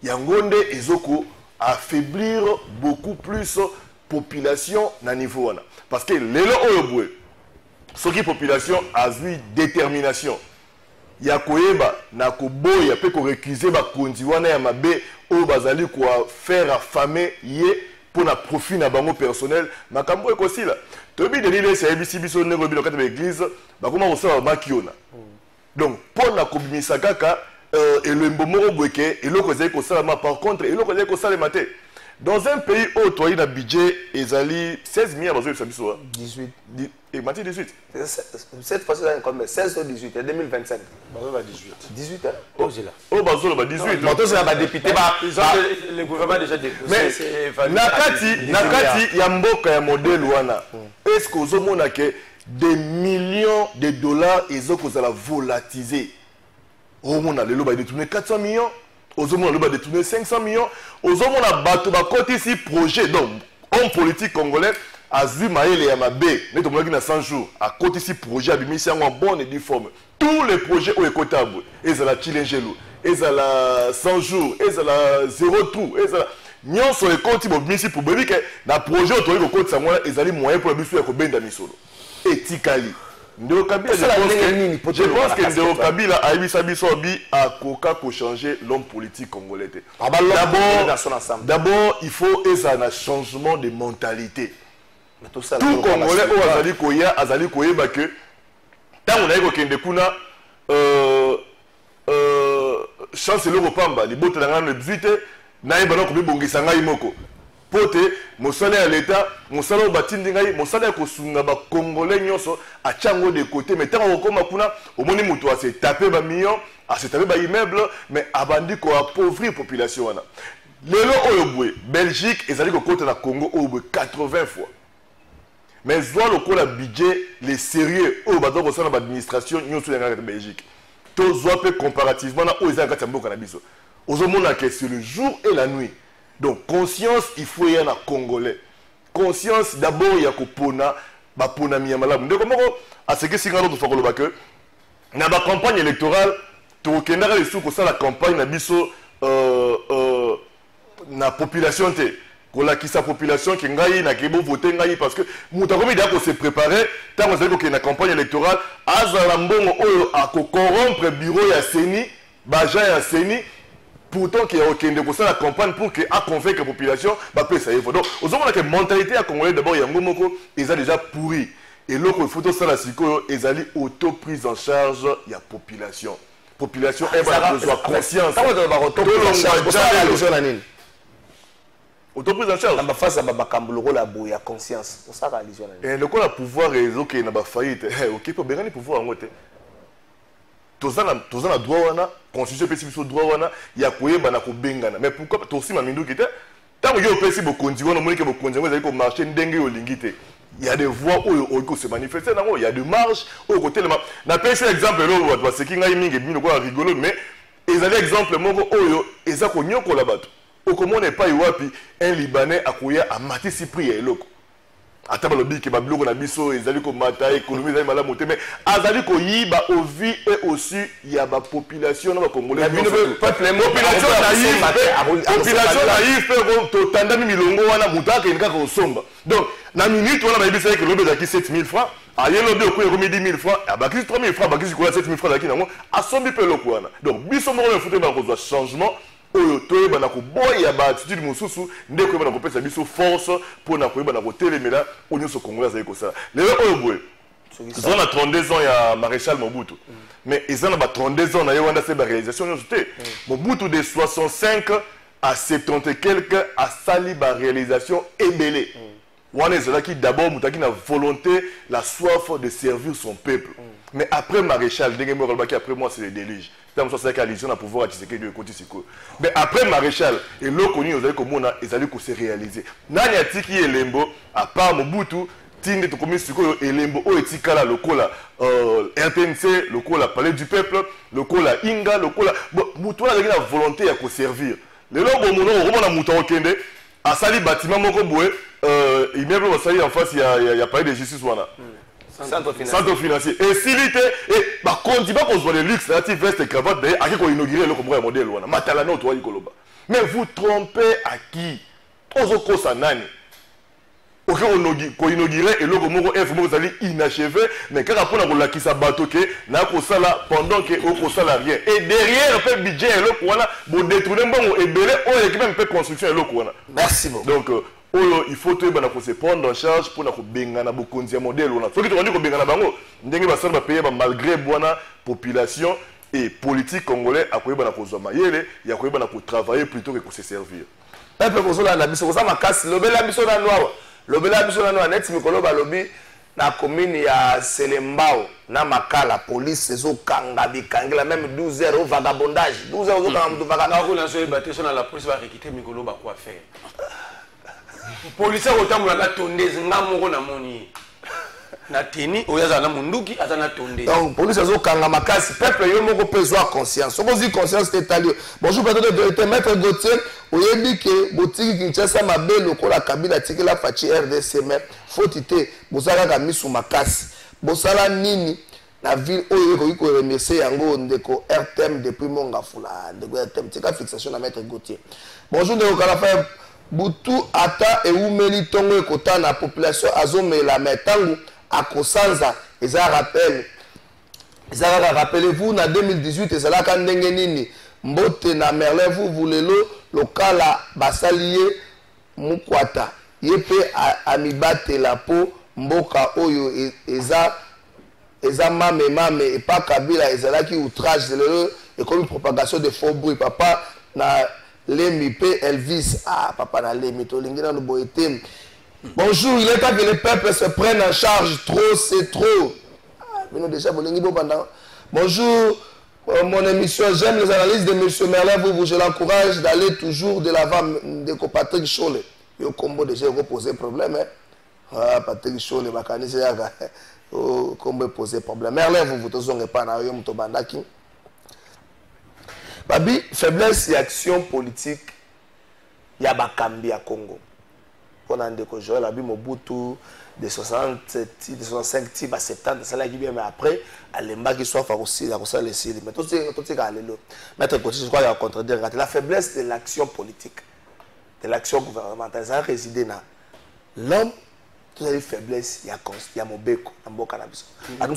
ya ngonde ezoko affaiblir beaucoup plus population na niveau wana parce que lelo oyo boye soki population a eu détermination ya koyeba na koboya pe ko récuser ba kondi wana ya mabe oyo bazali ko faire affamer ye pour na profit na bango personnel makambo ekosila tobi de lile c'est ABC biso ndeko bi lokata ba église ba koma kosala makiona donc pour na kobimisa kaka elembo moko boyeke eloko ezali kosalama par contre eloko ezali kosalema te dans un pays où tu as un budget ezali 16 millions bazo yebisa biso 18 et mati 18 cette fois c'est comme 16 ou 18 et 2025 bazo ba 18 18 hein oh j'ai là oh bazo ba 18 bato c'est ba député ba le gouvernement déjà déposé mais nakati ya mboka ya modèle wana est-ce que ozomona que des millions de dollars ezokozala volatiser omona lelo ba détourner 400 millions ozomona lelo ba détourner 500 millions ozomona bato bakotisi projet donc homme politique congolais azui maele ya mabe neto monaki na 100 jours akotisi projet abimisi yango en bonne et due forme tous les projets oyo ekotabo ezala chilengelo ezala 100 jours ezala 0 trou ezala nyonso ekoti bobimisi pour bebi ke na projet oyo toyei kokotisa yango wana ezali moyen pour biso ya kobenda misolo etikali Ndeo Kabila, je pense que Ndeo Kabila a eu sa bisobi à Koka pour changer l'homme politique congolais. D'abord, il faut un changement de mentalité. Tout Congolais au Azali Koya, que tant on a eu Kende Kuna, chance le repamba, les bottes dans le bzute, naïba comme Bongisanga Imoko. Pote, mosala ya l'État, mosala batindi ngai, mosala ko sunga ba Congolais nyonso a chango de côté, mais tant okoma kuna, omoni mutu a se taper ba millions, a se taper ba immeuble, mais abandi ko appauvrir population wana. Lelo oyobwe, Belgique ezali ko côté na Congo oyobwe 80 fois. Mais zoa loko la budget, les sérieux oyo bazo ko sana ba administration nyonso ya ngaka Belgique. To zoa pe comparativement na oyo ezali ka mboka na biso. Ozomona que c'est le jour et la nuit. Donc, conscience, il faut y avoir Congolais. Conscience, d'abord, il y a Kopona, Bapona Miyamala. Donc, comment, à ce que c'est un autre fois que dans la campagne électorale, tu as les sous que ça, la campagne, na biso, na population, qui sa population, qui ngaï, na kebo voter ngaï, parce que, moutakomi d'abord se préparer, tant que c'est la campagne électorale, Azalambongo, à corrompre bureau ya Seni, Baja ya Seni, pourtant qu'il y a aucun de la campagne pour que à convaincre la population bah peut ça y est donc aux hommes la mentalité à Congolais d'abord il y a un moment ils ont déjà pourri et l'autre il faut tout ça la psycho ils allaient auto prise en charge il y a population elle va besoin conscience auto prise en charge na face à bakambulo la boya conscience pour ça religion et le quoi la pouvoir réseau qui n'a pas faillite OK pour bien les pouvoir en côté tozana droit wana constitution pesi biso droit wana ya koyeba na kobengana mais pourquoi tosima minduki te tango yo pesi bokonzi wana monike bokonzi ngo ezali ko marcher ndenge yo lingite il y a des voix où on se manifester nango il y a des marches au côté le na pesi exemple lo wa baseki ngai mingi bino ko rigolo mais ezali exemple moko oyo eza ko nyoko la bato okomona pas iwapi un libanais akoya amati si prix eloko ataba lobi ke babiloko na biso ezali ko mata économie ezali malamu te mais azali ko yiba au vie et aussi il y a ba population na ba congolais population naïve pe to tandami milongo wana mutaka indika ko somba donc na minute wana ba yebisa ke lobi ezaki 7000 francs aye lobi ko ko 10000 francs abaki 3000 francs abaki ko 7000 francs zaki nango asombi pe loko wana donc biso mo ko futé ba ko changement oyo toyeba na koboya ba attitude mosusu ndeko yeba na kopesa biso force pour na koyeba na kotelemela onyoso congolais azali kosala lelo oyo boye ils ont 32 ans ya maréchal Mobutu mais ils ont 32 ans na yewanda c'est ba réalisation nyonso te Mobutu de 65 à 70 et quelques a sali ba réalisation ebele wana ezalaki d'abord mutaki na volonté la soif de servir son peuple mais après maréchal ndenge mo rolbaki après moi c'est le déluge tant que ça c'est allusion à pouvoir attiser de côté siko mais après maréchal et le connu aux allez comme ils allaient se réaliser nani atiki elembo à part Mobutu tinde to komi siko elembo o etikala lokola RTNC lokola palais du peuple lokola inga lokola mutu ala la volonté à servir le lobo mono romona mutu okende asali bâtiment moko boye immeuble osali en face il y a palais de justice wana centre financier et silité et bah quand tu vas qu'on soit les luxe là tu veste cravate d'ailleurs à qui qu'on inaugurer le combat modèle wana matalano toi ikoloba Mais vous trompez à qui? Ozoko Sanani. Ok, on inaugurait et l'autre mot F vous allez inachevé, mais quand on a la qui s'abatte, n'a qu'au salaire pendant que au salaire rien. Et derrière, un peu budget et l'autre, voilà, vous détournez bon et belé, on est même peu construction et l'autre, voilà. Merci beaucoup. Donc, il faut que se prendre en charge pour que bengana beaucoup de modèles. Ce qui te dit que bengana bango, n'engue va ça payer malgré bonne population et politique congolais à quoi il y a quoi il travailler plutôt que se servir. Peuple Kozola na biso ma casse lobela biso na noa. Lobela biso na noa net mikolo ba lobi na commune ya Selembao na Makala police ezo kanga bikangela même 12 heures au vagabondage 12 heures au kanga mtu vagabondage na ko na so ebate so na la police va réquiter mikolo ba quoi faire police otamula la tondeze ngamoko na moni na teni oyaza na munduki azana tondeze donc police ezo kanga makasi peuple yo moko pesoa conscience soko zi conscience tétalio bonjour président de vérité maître Gauthier oyebi ke botiki Kinshasa mabe lokola Kabila tikela fachi RDC mais faut tité bozala ka misu makasi bosala nini la ville oyo ko remercier yango ndeko RTM depuis Mongafula ndeko RTM tika fixation na maître Gauthier bonjour ndeko Kalafa butu ata eumeli tongo ekota na population azomela metangu akosanza eza rappel ezalaka rappelez-vous na 2018 ezalaka ndenge nini mbote na Merlin vous voulez lokala basaliye mukwata yepe amibate la po mboka oyo eza mame et pas Kabila ezalaki outrage lelo et comme propagation de faux bruit papa na Lemi P. Elvis. Ah, papa na Lemi, Tolingina no boete. Bonjour, il est temps que les peuples se prennent en charge. Trop, c'est trop. Ah, mais nous déjà, bonjour, mon émission. J'aime les analyses de M. Merlin. Je l'encourage d'aller toujours de l'avant de Patrick Cholet. Il y a un combo déjà posé problème. Ah, Patrick Cholet, c'est un combo posé problème. Merlin, vous ne pas dans le Bandaki. Babi, faiblesse et action politique, il y a Bakambi à Congo. On a dit que Joël Abi Mobutu de 65 types à 70, ça l'a dit bien, mais après, Alemba qui soit aussi, la recette les cils. Mais tout c'est qu'à l'élo. Maître Cotis, je crois qu'il y a contredire. La faiblesse de l'action politique, de l'action gouvernementale, ça a résidé dans l'homme, tout ça faiblesse, il y a Mobeko, il y a Mbokanabis. À nous,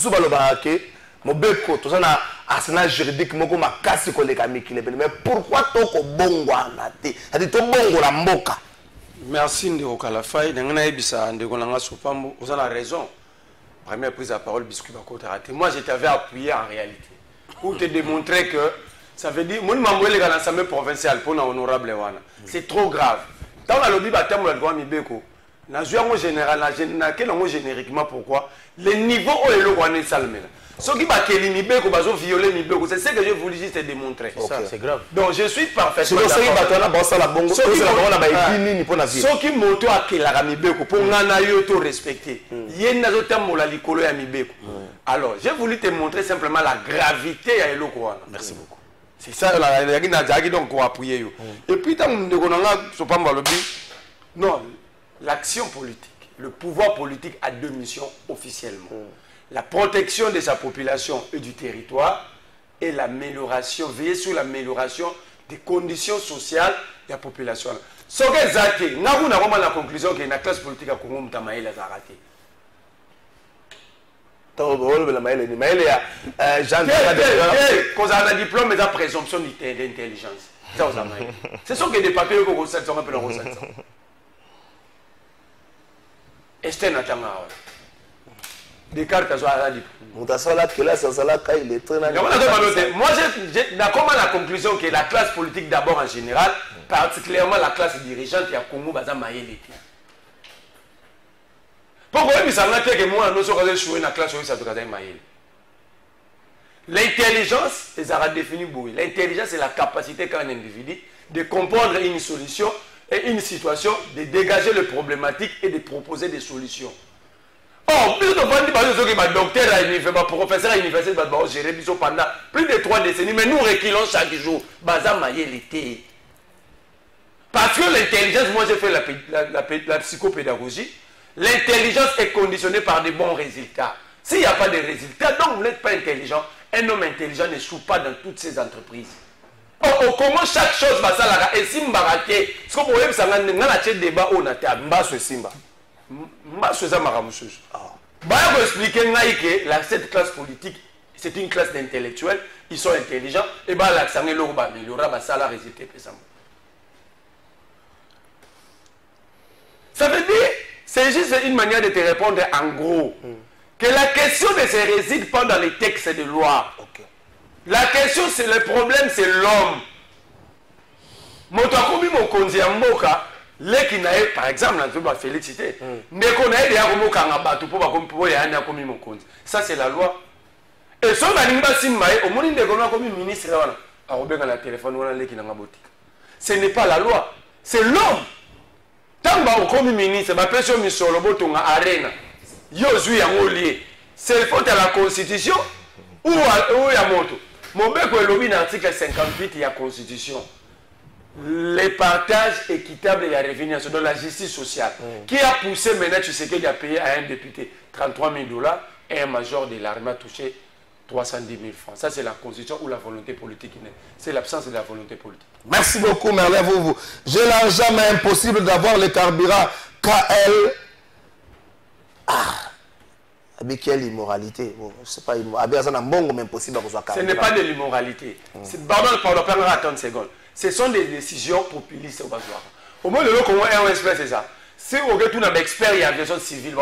Mobeko, tout ça na arsenal juridique moko makasi koleka mikile mais pourquoi toko bongo anate ati to bongo la mboka. Merci Ndeko Kalafai ngana ebisa Ndeko nanga Sopambo vous avez raison. Première prise de parole biscuit bako raté. Moi je t'avais appuyé en réalité pour te démontrer que ça veut dire mon mamwele dans l'Assemblée provinciale pour na honorable wana. C'est trop grave. Dans la lobby batem la droit Mibeko. Na en général na quel mot génériquement pourquoi les niveaux où est le wana salmela. Ce qui va violer Mibeko, c'est ce que je voulais juste démontrer. Ça, c'est grave. Donc je suis parfaitement d'accord. Ce qui moto a la Mibeko pour nous respecter. Alors, j'ai voulu te montrer simplement la gravité à Eloko. Merci beaucoup. C'est ça, donc on appuyer. Et puis, non, l'action politique, le pouvoir politique a deux missions officiellement. La protection de sa population et du territoire et l'amélioration, veiller sur l'amélioration des conditions sociales de la population. Ce que Zate, nous avons la conclusion que la classe politique a Congo Mtamaïl a raté. Quand on a un diplôme, il y a présomption d'intelligence. C'est ce que des papiers que vous savez, on peut le ressentir. Esther Natama. Des cartes à la moi, j'ai la conclusion que la classe politique d'abord en général, particulièrement la classe dirigeante, il y a Congo Baza Maïli. Pourquoi il s'en a que moi, nous sommes joués dans la classe Maïli. L'intelligence, les Arabes définissent beaucoup. L'intelligence, c'est la capacité qu'a un individu de comprendre une solution et une situation, de dégager les problématiques et de proposer des solutions. Oh, plus de docteur, professeur à l'université, gérer pendant plus de 3 décennies, mais nous reculons chaque jour. Parce que l'intelligence, moi j'ai fait la psychopédagogie, l'intelligence est conditionnée par de bons résultats. S'il n'y a pas de résultats, donc vous n'êtes pas intelligent. Un homme intelligent ne souffre pas dans toutes ces entreprises. Au Congo, chaque chose va ça et Simba raté. Ce qu'on peut ça n'a pas débat on a table. Mbasso Simba. Mbasso ça m'a monsieur. Bah vous expliquer que cette classe politique c'est une classe d'intellectuels, ils sont intelligents et bah l'accent est l'urbain, il y aura bah ça la résultat pésamment. Ça veut dire c'est juste une manière de te répondre en gros que la question ne se réside pas dans les textes de loi. Okay. La question, c'est le problème, c'est l'homme. Motokomi mokonzi ya mboka, leki na par exemple, on va féliciter. Ndeko na ya komoka ngabatu po ba kompo ya anya komi mokonzi. Ça c'est la loi. Et so ba nimba simbaye, au moni ndeko na komi ministre wana, a obenga na téléphone wana leki na ngabotika. Ce n'est pas la loi, c'est l'homme. Tant ba komi ministre, ba peso misolo botonga arena. Yo zui ya ngolié. C'est faute à la constitution ou à moto. Mobeko elobi na article 58 de la Constitution. Les partages équitables et la revenus dans la justice sociale. Qui a poussé maintenant, tu sais qu'il a payé à un député 33 000 $ et un major de l'armée a touché 310 000 francs. Ça, c'est la constitution ou la volonté politique. C'est l'absence de la volonté politique. Merci beaucoup, Merlin. Je n'ai jamais impossible d'avoir le carburant KL. Mais quelle immoralité? Bon, c'est pas impossible. Ce n'est pas de l'immoralité. Pardon, attends une seconde. Ce sont des décisions populistes au Bazoir. Au moins, le Congo est un expert, c'est ça. Si on regarde tout un expert et aviation civile,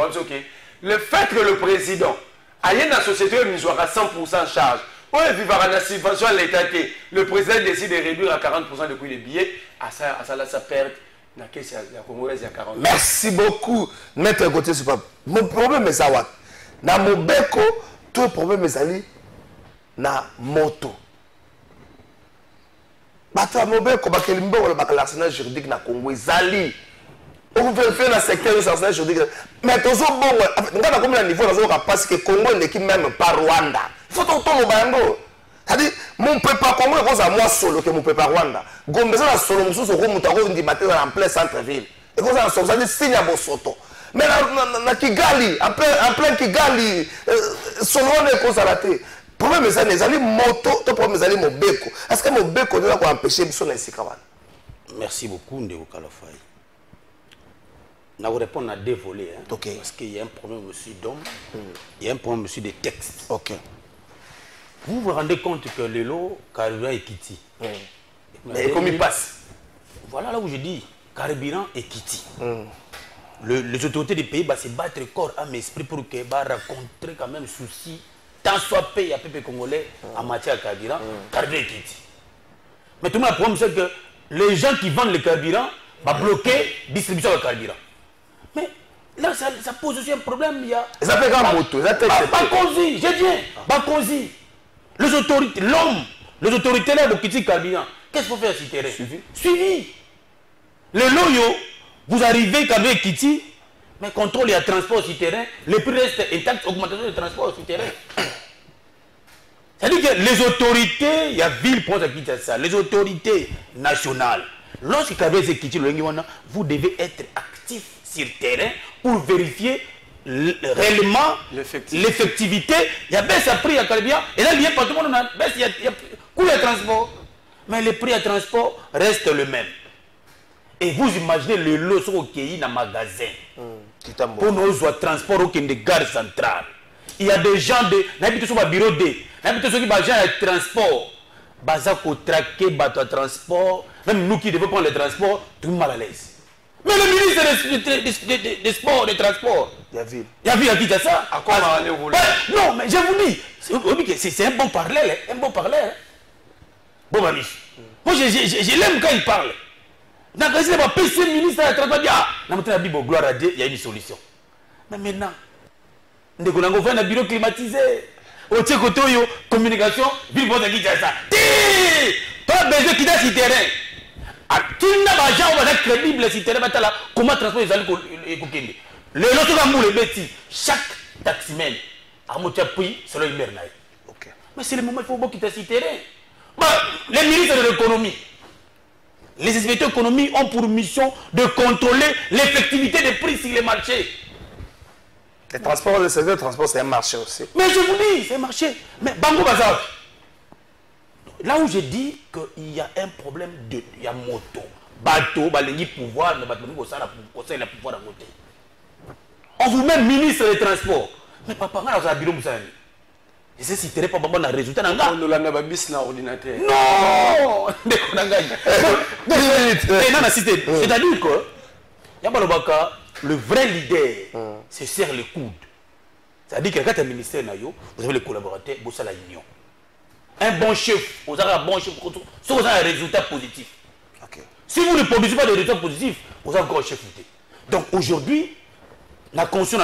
le fait que le président aille dans la société il à 100% charge, ou il vivra dans la subvention à l'État, le président décide de réduire à 40% le coût des billets, à ça perd. Merci beaucoup, Maître Gauthier Soupap. Mon problème est ça. Na mobeko tout problème ezali na moto bata mobeko bakelimbo wala bakalarsenal juridique na Congo ezali on veut faire le secteur de l'arsenal juridique mais tozo bongo nga na combien de niveau nazo ka parce que Congo n'est même pas Rwanda il faut tomber bango c'est-à-dire mon peuple Congo est comme moi solo que mon peuple Rwanda gombe ça solo mususu ko mutako ndi matin en plein centre ville et comme ça ça dit signe à Bosoto. Mais na Kigali, en plein Kigali, solo est cause à la télé. Le problème c'est les alliés moto, le problème c'est les mobeko. Est-ce que mobeko doit empêcher son insikawan? Merci beaucoup, Ndeko Kalafay. Je vais répondre à deux volets. Hein, okay. Parce qu'il y a un problème aussi d'homme, il y a un problème aussi de texte. Okay. Vous vous rendez compte que le lot, carburant et Kiti. Mais comment il passe? Voilà là où je dis, carburant et Kiti. Les autorités du pays se battent corps à mes esprits pour que rencontrer quand même souci tant soit payé à peuple congolais en matière de carburant, carburant et Kiti. Mais tout le monde, le problème c'est que les gens qui vendent le carburant vont bloquer la distribution de carburant. Mais là, ça pose aussi un problème. Il y a... Ça fait grand moto. Bakonzi, j'ai dit, Bakonzi. Les autorités, l'homme, les autorités là de Kiti carburant, qu'est-ce qu'il faut faire sur le terrain? Suivi. Les loyaux, vous arrivez quand même Kiti, mais contrôle et transport sur le terrain, le prix reste intact, augmentation de transport sur le terrain. C'est-à-dire que les autorités, il y a ville pour ça, les autorités nationales, lorsque vous avez Kiti, vous devez être actif sur le terrain pour vérifier réellement l'effectivité. Il y a baisse à prix à carburant, et là, il y a pas tout le monde, il y a coût de transport, mais le prix à transport reste le même. Et vous imaginez le lot sur le dans magasin pour nos transports au de gare centrale. Il y a des gens de n'habitez sur le bureau D, n'habitez sur qui gens de transport, baza ko traquer bateau transport, même nous qui devons prendre le transport, tout mal à l'aise. Mais le ministre des sports, des transports, il y a vu ça. À quoi non, mais je vous dis, c'est un bon parallèle, un bon parallèle. Bon, mamie, moi je l'aime quand il parle. Dans le cas où le ministre a dit, gloire à Dieu, il y a une solution. Mais maintenant, nous avons fait un bureau climatisé. Au côté communication, ville pour qui ça. Pas besoin de quitter ce terrain. Tu n'as pas de crédible ce terrain. Comment transporter les alcooliques? Le lot de les bêtis, chaque taximène a monté un prix selon une mère. Mais c'est le moment où il faut quitter ce terrain. Les ministres de l'économie. Les inspecteurs économiques ont pour mission de contrôler l'effectivité des prix sur les marchés. Le transport, le secteur de transport, c'est un marché aussi. Mais je vous dis, c'est un marché. Mais Bango Bazar, là où je dis qu'il y a un problème de... Il y a moto. Bateau, balengi pouvoir, mais bateau, conseil la pouvoir à côté. On vous met ministre des Transports. Mais papa, on a un bureau de je sais si tu n'as pas bon résultat. On a bis na ordinateur. Non! C'est-à-dire que le vrai leader, c'est serre les coudes. C'est-à-dire que quand tu es ministère, vous avez les collaborateurs, vous avez l'union. Un bon chef, vous avez un bon chef, vous avez un résultat positif. Si vous ne produisez pas de résultats positifs, vous avez encore un chef. Donc aujourd'hui, la conscience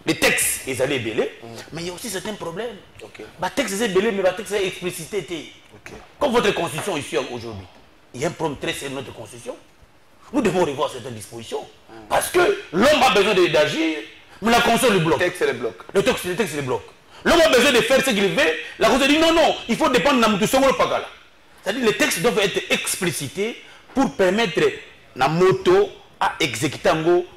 les textes, ils allaient belés, mais il y a aussi certains problèmes. Les textes, ils belés, mais les textes, ils explicité. Comme votre constitution ici aujourd'hui, il y a un problème très sérieux de notre constitution. Nous devons revoir certaines dispositions. Parce que l'homme a besoin d'agir, mais la constitution le bloque. Le texte, c'est le bloc. Le texte, c'est le bloc. L'homme a besoin de faire ce qu'il veut, la constitution dit non, non, il faut dépendre de la moto. C'est-à-dire que les textes doivent être explicités pour permettre la moto à exécuter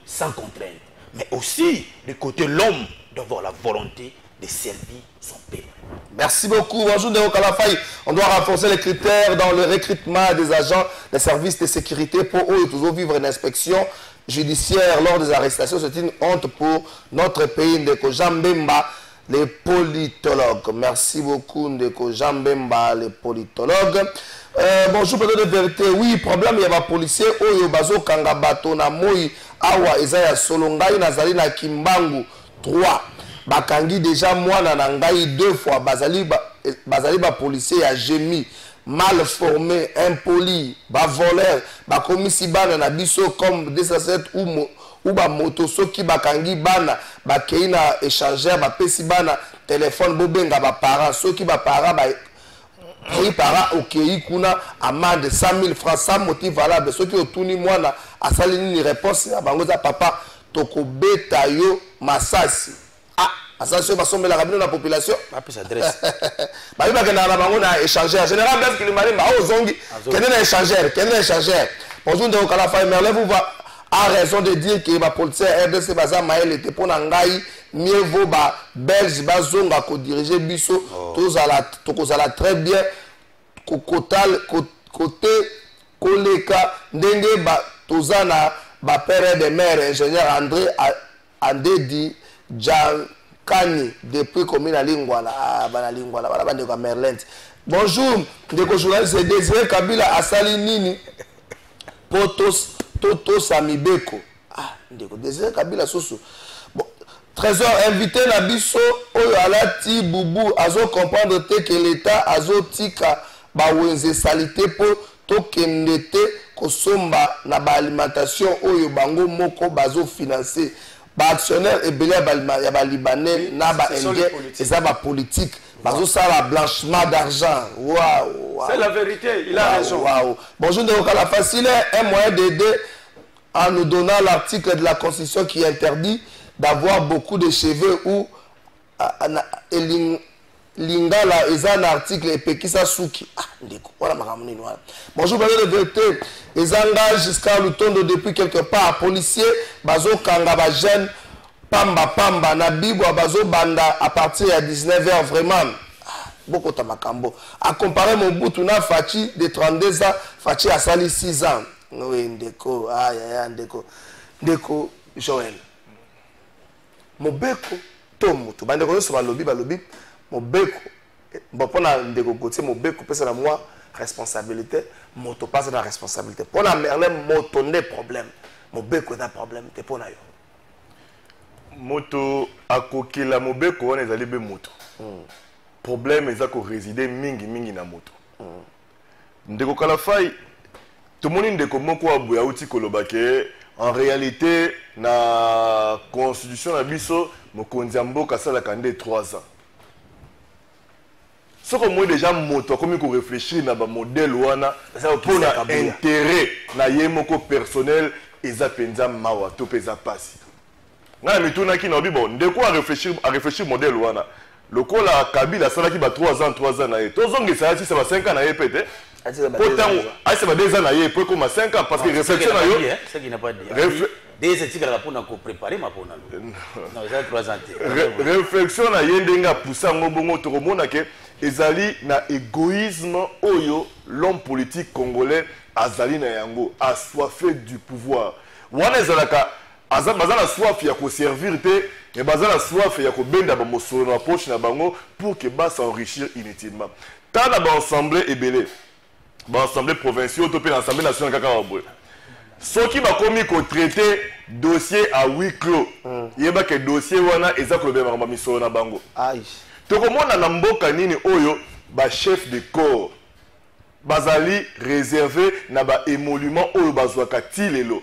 sans contrainte. Mais aussi, du côté l'homme doit avoir la volonté de servir son peuple. Merci beaucoup. Bonjour, Ndeko Kalafay. On doit renforcer les critères dans le recrutement des agents des services de sécurité pour eux toujours vivre une inspection judiciaire lors des arrestations. C'est une honte pour notre pays. Ndeko Jambemba, les politologues. Merci beaucoup, Ndeko Jambemba, les politologues. Bonjour, peut-être de vérité. Oui, problème, il y a un policier. Oyo bazo kanga bato na moi awa ezaya solongai nazali na Kimbangu 3. Bakangi déjà mwana na ngai 2 fois. Bazali ba policier ya gémi mal formé, impoli, ba voleur, ba komisi bana na biso comme 207 ou ba moto soki bakangi bana ba keina échangeur ba pesi bana téléphone bobenga ba parents soki ba parents ba et para okei kuna amende 100 000 francs sans motif valable ceux qui otuni mwana asali ni réponse ya bango za papa tokobeta yo masasi ah asasi ba sombela kabino na population ba pesa adresse ba biba kena na bango na échangeur général Blaise Kilimali ba ozongi kena na échangeur bonjour Ndeko Kalafay Merle vous va a raison de dire que les policiers RDC baza maël était pour nangai mieux vaut ba belge bazonga ko diriger biso tous à la très bien côté koleka ndenge ba tozana ba père de mère ingénieur Andedi Jankani depuis commune à Lingwala bana Lingwala bana bande ko Merlent. Bonjour Ndeko journaliste Désiré Kabila asali nini potos Toto Samibeko. Ah, Ndeko Désiré Kabila Soso. Bon, Trésor invité na biso oyo alati bubu azo comprendre que l'état azo tika ba wenze salité po to kendete kosomba na ba alimentation oyo bango moko bazo financer ba actionnaire ebele ya ba libanais na ba indien et ça ba politique bazo ça la blanchiment d'argent. Waouh. C'est la vérité, il a raison. Waouh. Bonjour Ndeko Kalafay, facile un moyen d'aider en nous donnant l'article de la Constitution qui interdit d'avoir beaucoup de cheveux ou Lingala est un article et Pekisa Souki. Ah, voilà ma ramone noire. Bonjour, de vérité. Les engagent jusqu'à l'automne depuis quelque part. Policier, Bazo Kangaba jeune, Pamba, Nabibo, Bazo Banda à partir de 19h, vraiment. Beaucoup de Makambo. À comparer mon Boutuna Fachi de 32 ans, Fachi a sali 6 ans. Oui, Ndeko, Ndeko, Joël. Mobeko, Tomutu. Bandeko, sur balobi, Mobeko. Bon, pour Ndeko côté, Mobeko, peut-être moi, responsabilité. Moto passe dans la responsabilité. Pour la Merlin, moto n'est problème. Mobeko est un problème. C'est pour yo. Moto, à kokila Mobeko, on est allé be moto. Problème, ils ont résidé mingi na moto. Ndeko Kalafay. Tout le monde dit que en réalité, la constitution de Bisso, Mokondiambo Kassala Kandé 3 ans. Ce que moi déjà moto comme qu'on réfléchit na ba modèle wana pour l'intérêt na yemoko personnel ezapenza mawa to pesa passe. Na mituna ki na bibo ndeko à réfléchir modèle wana. Le ko la Kabila sala ki ba 3 ans na ye. Tozongi ça si ça va 5 ans na ye pété. Pourtant, c'est pas 2 ans, il peut comme 5 ans parce que réflexion à eux. C'est qui n'a pas dit. Des éthiques à la pour préparer ma pour non, ça 3 ans. Réflexion à Yendenga poussa ngobongo to romona que ezali na égoïsme oyo l'homme politique congolais azali na yango assoiffé du pouvoir wana ezalaka baza na soif ya koservir te mais baza na soif ya kobenda bamosolo na poche na bango pour que s'enrichir inutilement tant na baassemblée ebele baassemblée provinciaux to mpe na assemblée nationale kaka baboye soki bakomi kotraite dossier à huis clos yebake dossier wana eza kolobela makambo misolo na bango tokomona na mboka nini oyo bachef de corps bazali réservé na baémolument oyo bazwaka ti lelo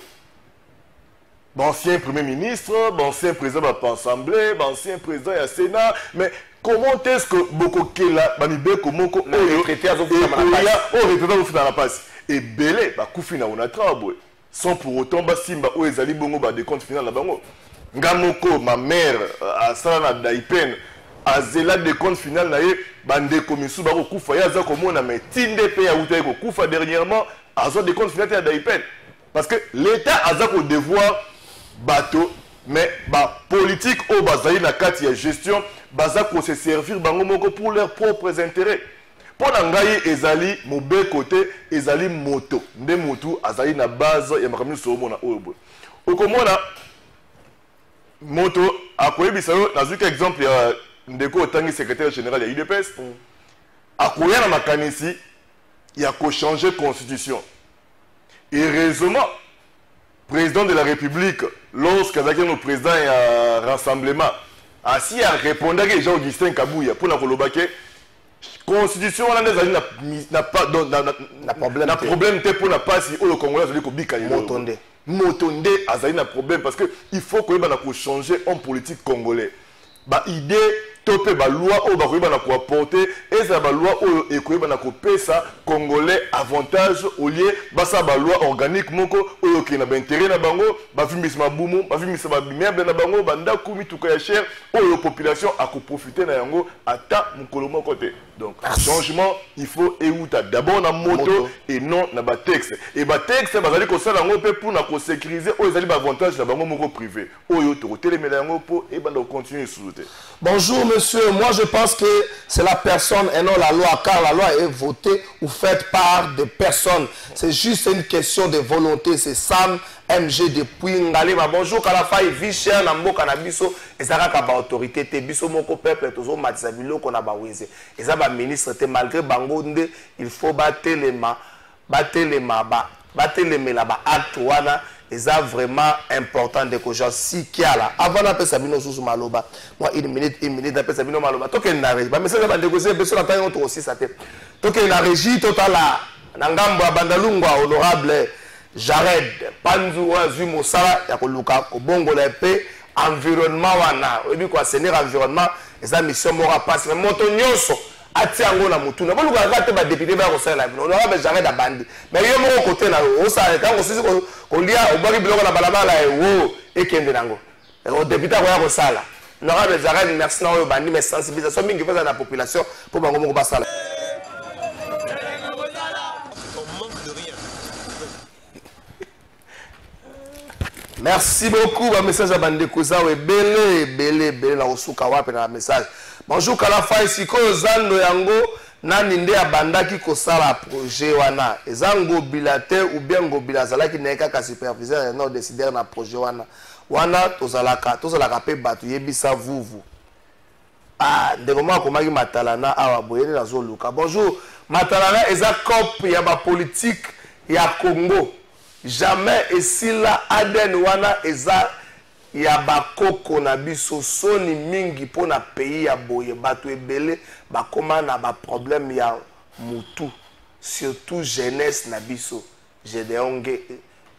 ancien premier ministre ancien président de l'Assemblée ancien président du Sénat mais comment est-ce que bokokela bamibeko moko oyo retraité azofuta na passe ebele bakufi na onatra boye sans pour autant basimba oyo ezali bongo badecompte final na bango nga moko ma mère asala na daipen azela decompte final na ye bandeko misu bakokufa ye aza komona mais tinde mpe yauta ye kokufa dernièrement azwa decompte final te ya daipen parce que l'état aza kodevoir bateau mais politique au bazali na kati ya gestion baza ko se servir bango moko pour leurs propres intérêts pour ngai ezali mobe côté ezali moto nde motu azali na base ya makambo so mona oyo okomona moto akoyebisa yo nazuka exemple ya ndeko otangi secrétaire général ya UDPS akoya na makanisi ya ko changer constitution heureusement président de la République, lorsqu'il y a le président et rassemblement, ainsi a répondu à Jean-Augustin Kabouya pour la Kolobake, constitution n'a pas de problème pour la passe au le Congolais de Kobika. Motonde azali na problème parce que il faut que on changer en politique congolais. Ba idée topé ba loi o ba ko na ko apporter et ça ba loi o e ko na ko pesa congolais avantage au lieu ba sa ba loi organique moko o ki na ba intérêt na bango ba fimis mabumu ba fimis ba meuble na bango ba ndaku mituka ya cher o population a ko profiter na yango ata mukolo moko te. Donc changement il faut euta d'abord na moto et non na ba texte et ba texte ba zali ko sala ngo pe pour na ko sécuriser o zali ba avantage na bango moko privé o yo to telemela yango po e ba na continuer sous. Bonjour monsieur, moi je pense que c'est la personne et non la loi, car la loi est votée ou faite par des personnes. C'est juste une question de volonté. C'est Sam MG depuis Ngalema. Bonjour Kalafa, Vichère, Nambo Kanabiso, et ça a autorité, Biso Moko Peuple, Tozo Matisabilo, qu'on a baweze. Et ça va ministre, malgré Bangonde, il faut battre les mains là-bas, acte wana. Et ça vraiment important de que genre si qui a là avant d'appeler Sabino sous maloba moi une minute d'appeler Sabino maloba toi qu'il n'a pas mais ça va négocier personne n'entend autre aussi ça te toi qu'il n'a régi total là nangambo bandalungwa honorable Jared Panzu Azu Mosala ya koluka kobongo la paix environnement wana et puis quoi c'est environnement et ça mission mora passe mais moto nyonso atiango na mutuna boluka kate ba député ba kosala bino on aura Jared abandi mais yo moko côté na o ça tango sisi kolia obaki biloko na balabala wo ekende nango o député ko ya kosala honorable Jared merci na oyo bandi mais sensibilisation mingi faza na population pour bango moko basala. Merci beaucoup, un message à Bandekouza, belé, la osuka wape na message. Bonjour Kalafa ici ko zando yango nani nde abandaki ko sala projet wana. Ezango bilate ou bien ngo bilazala ki neka ka superviseur na décider na projet wana. Wana tozalaka pe batu yebisa vuvu. Ah, ndekoma komaki matalana awa boyene na zoluka. Bonjour, matalana eza cop ya ba politique ya Congo. Jamais esila aden wana eza ya bakoko na biso soni mingi pona pays ya boye bato ebele bakoma na ba problème ya mutu surtout jeunesse na biso Gédéon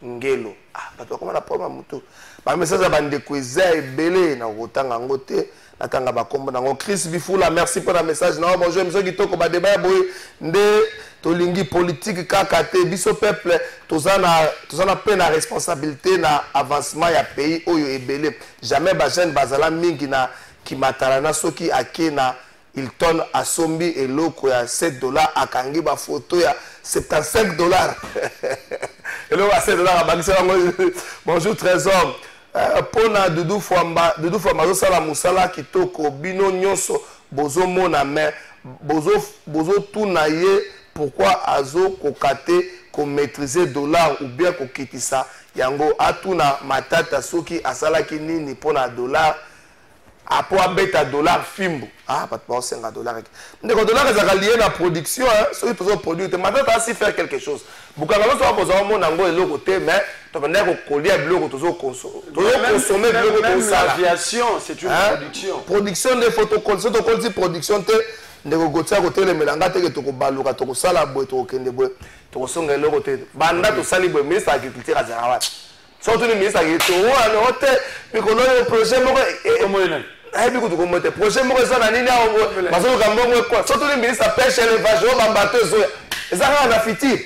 Ngelo bato bakoma na problème mutu ba message bande kweza ebele na kotanga ngote natanga bakombo nango Chris Bifula merci pour la message na bonjour monsieur kitoko ba débat boye nde tolingi politique kaka te biso peuple tozana pe na responsabilité na avancement ya pays oyo ebele jamais ba jeune bazala mingi na kimatala na soki akena Hilton asombi eloko ya $7 akangi ba photo ya $75 eloko ya $7 abangisa bonjour trésor pona Doudou Fwamba zo sala musala kitoko bino nyonso bozomona mais bozo tout naie pourquoi azo kokate ko maîtriser dollar ou bien ko kitisa yango atuna matata soki asalaki nini pona dollar apo abeta dollar fimbo pas de $5 ndeko dollar ezaka lié na production soki tozo produire matata si faire quelque chose bukanga loso akoza mona ngo eloko te mais to banda ko kolia biloko tozo consommer biloko to sala l'aviation c'est une production de photocall production te ndeko gotia ko telemelanga te ke to ko baluka to ko sala boy to ko kende boy to ko songa eloko te banda to sali boy ministre agriculture azara wa surtout le ministre agriculture wana hote bikono le projet moko biko to ko mote projet moko ça na nini awo bazo ka mbongo quoi surtout le ministre pêche élevage o bambato zo ezaka na fitir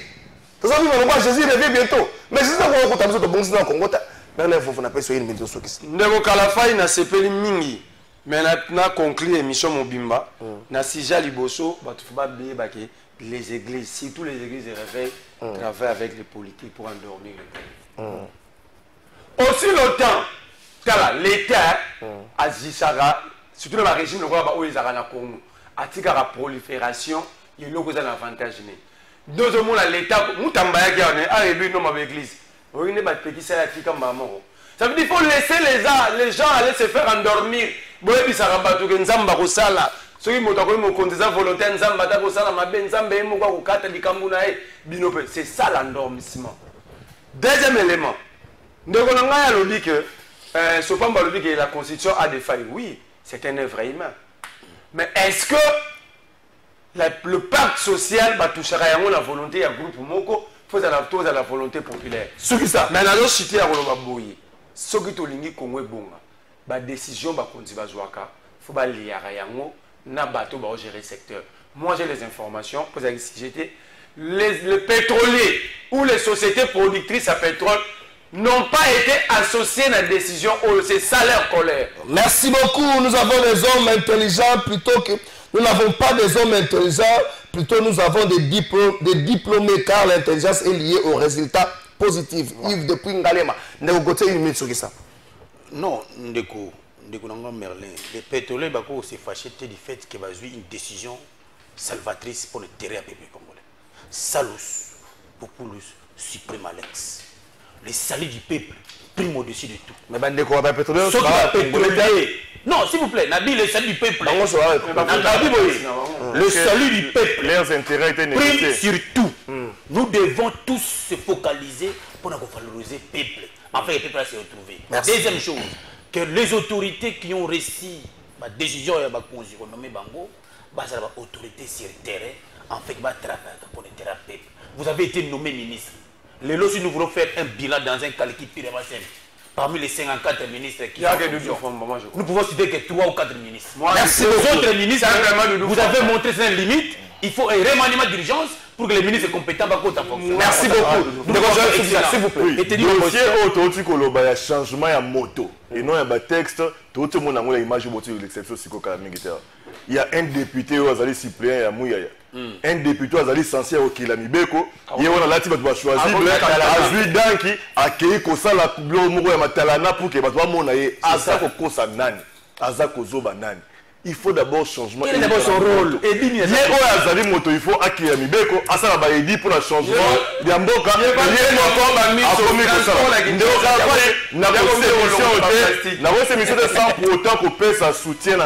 to ça vivre quoi Jésus revient bientôt mais c'est ça ko ko tabiso to bongisi na Congo ta berne fofu na peso yini mito sokisi ndeko Kalafai na sepeli mingi mais na conclure émission mobimba na sija liboso batu ba be bake les églises surtout les églises réveillent travaillent avec les politiques pour endormir les gens aussi longtemps kala l'état azisara surtout dans le régime le roi oizara na Congo atika la prolifération il loko za l'avantage né deux hommes l'état mutamba yaki a élu non ma église oui ne ba pekisa ya tika maman ça veut dire qu'il faut laisser les gens aller se faire endormir boyebi sarabatu ke nzamba ko sala soki moto ko mo kondiza volontaire nzamba ta ko sala mabe nzambe mo ko kata likambu na e binope c'est ça l'endormissement. Deuxième élément ndeko na ngaya lobi que Sopamba lobi que la constitution a des failles. Oui, c'est un œuvre humain. Mais est-ce que le pacte social va toucher à la volonté à groupe moko faut à la volonté populaire. Ce qui ça. Mais la cité à Roloba Boye. Ce qui tolingi Congo bonga. Ba décision ba konzi ba zwaka. Faut ba liara yango na bateau ba gérer secteur. Moi j'ai les informations pour si j'étais les pétroliers ou les sociétés productrices à pétrole n'ont pas été associés à la décision où c'est ça leur colère. Merci beaucoup. Nous avons des hommes intelligents plutôt que nous n'avons pas des hommes intelligents, plutôt nous avons des diplômés car l'intelligence est liée aux résultats positifs. Yves depuis Ngalema, Ndeko Gauthié, une minute sur ça. Non, Ndeko Nango Merlin, les pétroliers bako s'est fâché du fait qu'il va jouer une décision salvatrice pour le terrain peuple congolais. Salus, Populus, Suprême Alex. Le salut du peuple prime au-dessus de tout. Mais Ndeko va pétrolier. Non, s'il vous plaît, Nabi, le salut du peuple. Le salut du peuple. Leurs intérêts étaient négociés. Prime sur tout. Nous devons tous se focaliser pour valoriser le peuple. Enfin, le peuple va se retrouver. Deuxième chose, que les autorités qui ont réussi la décision de nommer Bango, autorité sur le terrain, en fait, travailler pour le terrain peuple. Vous avez été nommé ministre. Les lots, si nous voulons faire un bilan dans un calcul purement simple, parmi les 54 ministres qui nous pouvons citer que 3 ou 4 ministres. Merci aux autres ministres, vous avez montré cette limite. Il faut un remaniement d'urgence pour que les ministres compétents soient en fonction. Merci beaucoup. S'il vous plaît. Il y a changement de moto. Et non, il y a un texte. Tout le monde a l'image de l'exception. Il y a un député qui a suppléant à Mouyaya. Un député qui a censé au Kilamibeko. Il y a un lati qui a choisi. Azui Danki a accueilli Kosala Kublo ya Matalana pour que batwa monaye Azako Kosa Nani. Azako Zoba Nani. Il faut d'abord changement. Quel est d'abord son rôle? Il faut accueillir Mibeko. Asa ba edi pour le changement. Biamboka. Na mission de 100 pour autant qu'on paie sa soutien.